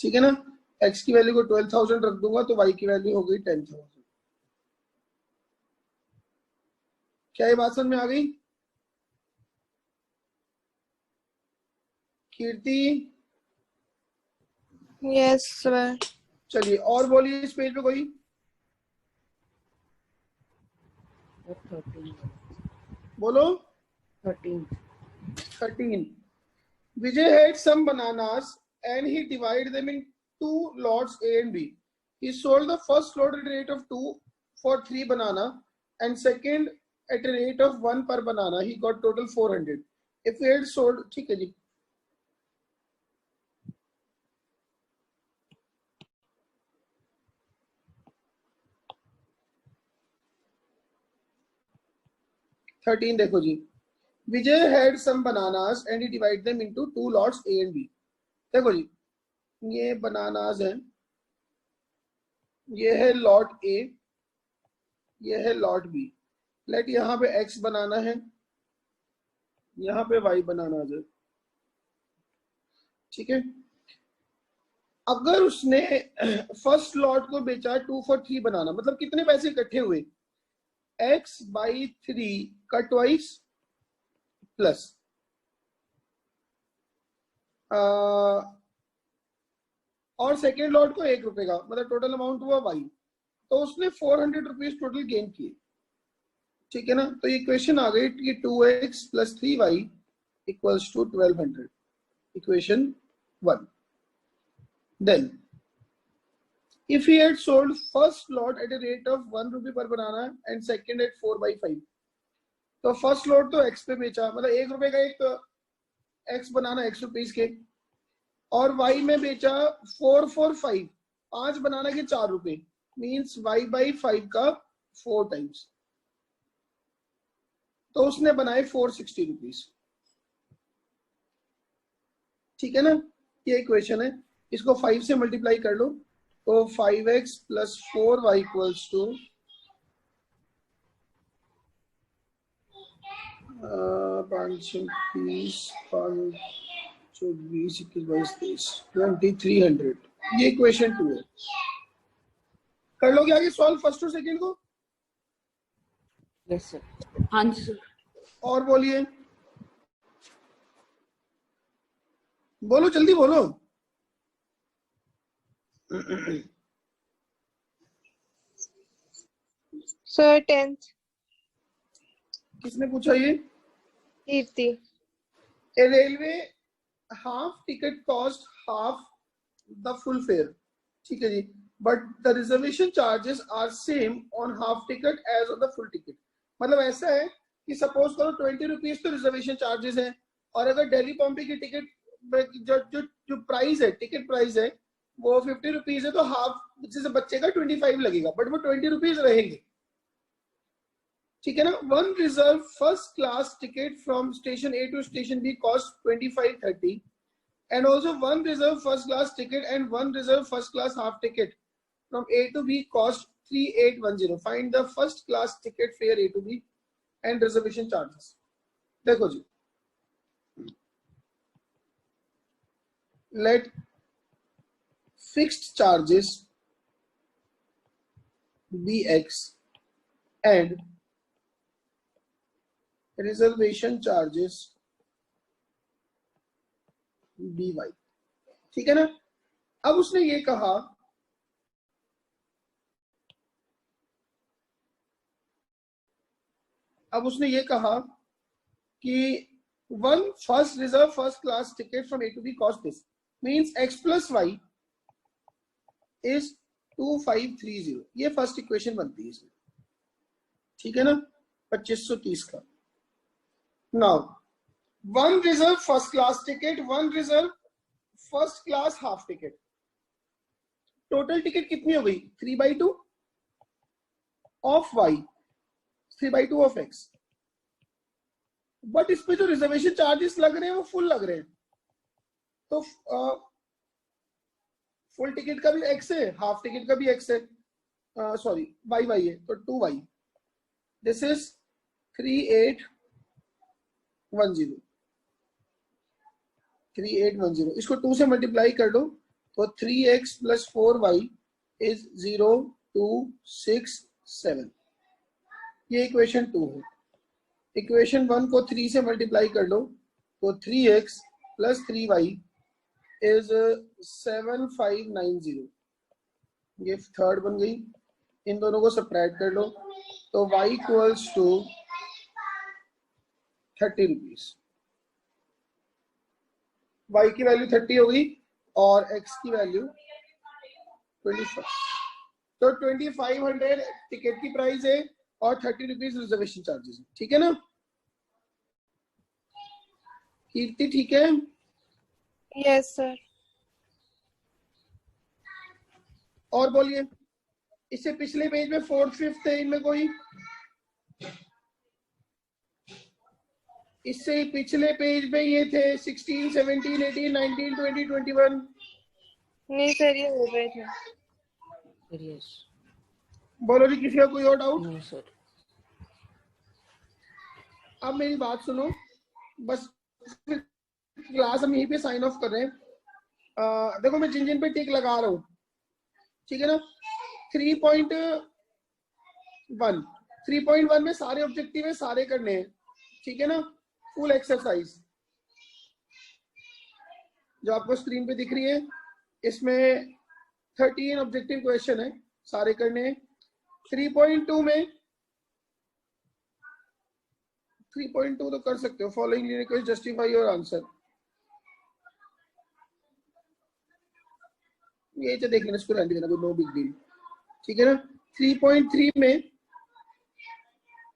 ठीक है ना। x की वैल्यू को 12,000 रख दूंगा तो y की वैल्यू हो गई 10,000। क्या ये बात समझ में आ गई? कीर्ति, यस सर। चलिए और बोलिए इस पेज पे कोई। 13 बोलो। 13 Vijay had some bananas and he divided them in two lots A and B. He sold the first lot at a rate of 2 for 3 banana and second at a rate of 1 per banana. He got total 400. If he had sold, ठीक है जी। Thirteen देखो जी। Vijay had some bananas and he divided them into two lots A and B. देखो जी, ये bananas हैं, ये है lot A, ये है लॉट B। लेट यहाँ पे X बनाना है, यहाँ पे Y बनाना है, ठीक है। अगर उसने फर्स्ट लॉट को बेचा 2 for 3 बनाना, मतलब कितने पैसे इकट्ठे हुए, x by 3 का ट्वाइस प्लस और सेकेंड लॉट को 1 रुपए का, मतलब टोटल अमाउंट हुआ y। तो उसने 400 रुपीज टोटल गेन किए, ठीक है ना। तो ये क्वेश्चन आ गई कि 2x plus 3y equals to 1200, equation 1। Then, if he had sold first lot at a rate of 1 rupee per banana and second at 4/5, तो फर्स्ट लॉट तो x पे बेचा, मतलब 1 रुपए का एक x बनाना x रुपीज के, और y में बेचा 4 for 5, 5 बनाना के 4 रुपए, मीन्स y by 5 का 4 टाइम्स, तो उसने बनाए 460 रुपीज, ठीक है ना। ये इक्वेशन है, इसको 5 से मल्टीप्लाई कर लो, तो 5x plus 4y equals to 520, 520, 21, 2300। ये इक्वेशन 2 है। कर लोगे आगे सॉल्व फर्स्ट और सेकंड को? Yes sir. हाँ जी सर। और बोलिए, बोलो जल्दी बोलो। सर 10th किसने पूछा ये? कीर्ति। A railway half ticket cost half the full fare. ठीक है जी, but the reservation charges are same on half ticket as on the full ticket. मतलब ऐसा है कि सपोज करो 20 रुपीज तो रिजर्वेशन चार्जेस है, और अगर दिल्ली पॉम्पे की टिकट जो जो जो प्राइस है, टिकट प्राइस है वो 50 रुपीज है, तो हाफ जैसे बच्चे का 25 लगेगा, बट वो 20 रुपीज रहेंगे। ठीक है ना। One reserve first class ticket from station A to station B cost 25-30, and also one reserve first class ticket and one reserve first class half ticket from A to B cost 3810. Find the first class ticket fare A to B and reservation charges. देखो जी, let fixed charges be X and reservation charges dy। ठीक है ना। अब उसने ये कहा कि one first reserve first class ticket from A to B cost this means x plus y is 2530। ये फर्स्ट इक्वेशन बनती है इसमें। ठीक है ना, 2530 का। Now one reserve first class ticket, one reserve first class half ticket, total ticket कितनी हो गई? 3/2 of y, 3/2 of x। But इस पे जो रिजर्वेशन चार्जेस लग रहे हैं वो फुल लग रहे हैं, तो फुल टिकट का भी x है, हाफ टिकट का भी x है, सॉरी y है, तो 2y। This is 3810। 3810 इसको 2 से मल्टीप्लाई कर दो तो 3x प्लस 4y इज 0267। ये इक्वेशन 2 है। इक्वेशन 1 को 3 से मल्टीप्लाई कर दो तो 3x प्लस 3y इज 7590। ये थर्ड बन गई। इन दोनों को सब्ट्रैक्ट कर लो तो y equals to 30 rupees. y की वैल्यू 30 हो गई और x की वैल्यू 25। तो 2500 टिकट की प्राइस है और 30 रुपीज रिजर्वेशन चार्जेस है। ठीक है ना कीर्ति? ठीक है। Yes sir. और बोलिए, इससे पिछले पेज में 4th 5th है, इनमें कोई? इससे पिछले पेज पे ये थे 16, 17, 18, 19, 20, 21। नहीं सर, ये हो गए थे। यस। बोलो जी, किसी का कोई और डाउट? No sir. अब मेरी बात सुनो, बस क्लास हम यहीं पे साइन ऑफ कर रहे हैं। देखो मैं जिन जिन पे टिक लगा रहा हूँ, ठीक है ना। 3.1 में सारे ऑब्जेक्टिव है, सारे करने हैं। ठीक है ना, फुल एक्सरसाइज जो आपको स्क्रीन पे दिख रही है, इसमें 13 ऑब्जेक्टिव क्वेश्चन है, सारे करने हैं। 3.2 में 3.2 तो कर सकते हो। Following request justify your answer, ये तो देख लेना, इसको रहने देना, नो बिग डील। ठीक है ना। 3.3 में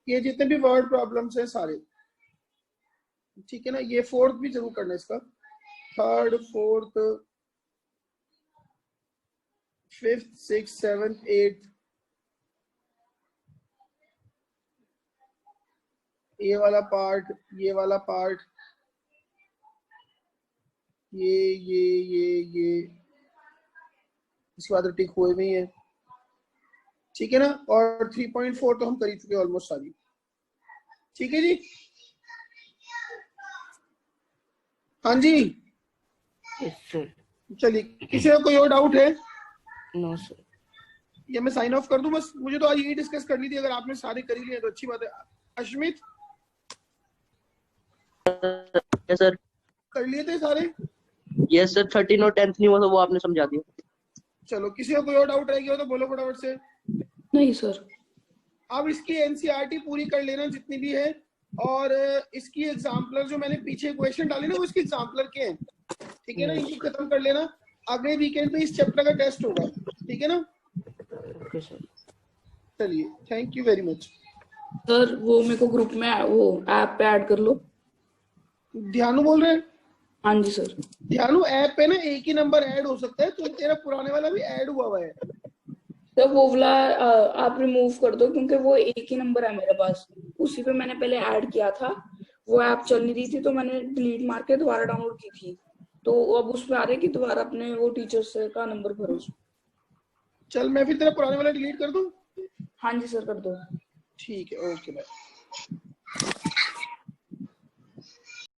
ये जितने भी वर्ड प्रॉब्लम्स हैं सारे, ठीक है ना। ये 4th भी जरूर करना, इसका 3rd 4th 5th 6th 7th 8th, ये वाला पार्ट, ये वाला पार्ट, ये इसके बाद टिक हुए भी है। ठीक है ना। और 3.4 तो हम कर ही चुके ऑलमोस्ट सारी। ठीक है जी। हाँ जी। Yes sir. चलिए, किसी का कोई और डाउट है? No sir. ये मैं साइन ऑफ कर दूं? बस मुझे तो आज यही डिस्कस करनी थी। अगर आपने सारे कर ही लिए तो अच्छी बात है। अश्मित? Yes sir. कर लिए थे सारे? Yes sir. 13 और 10th नहीं हुआ तो वो आपने समझा दिया। चलो, किसी का कोई और डाउट रह गया हो तो बोलो फटाफट से। नहीं सर। अब इसकी एनसीईआरटी पूरी कर लेना जितनी भी है, और इसकी एग्जाम्पलर जो मैंने पीछे क्वेश्चन डाले ना वो इसके एग्जाम्पलर के हैं, ठीक है ना, इनको खत्म कर लेना। अगले वीकेंड पे इस चैप्टर का टेस्ट होगा, ठीक है ना। Okay sir. चलिए, thank you very much. Sir वो मेरे को ग्रुप में वो ऐप पे ऐड कर लो। ध्यानु बोल रहे हैं? हाँ जी सर। ध्यानु ऐप पे ना एक ही नंबर ऐड हो सकता है, तो तेरा पुराने वाला भी ऐड हुआ हुआ है। तो वो वाला आप रिमूव कर दो, क्योंकि वो एक ही नंबर है मेरे पास, उसी पे मैंने पहले ऐड किया था, वो ऐप चल नहीं रही थी तो मैंने डिलीट मार के दोबारा डाउनलोड की थी, तो अब उसमें आ रहा है कि दोबारा अपने वो टीचर्स का नंबर भरो। चल मैं फिर तेरा पुराने वाला डिलीट कर दूं? हाँ जी सर कर दो। ठीक है, ओके बाय।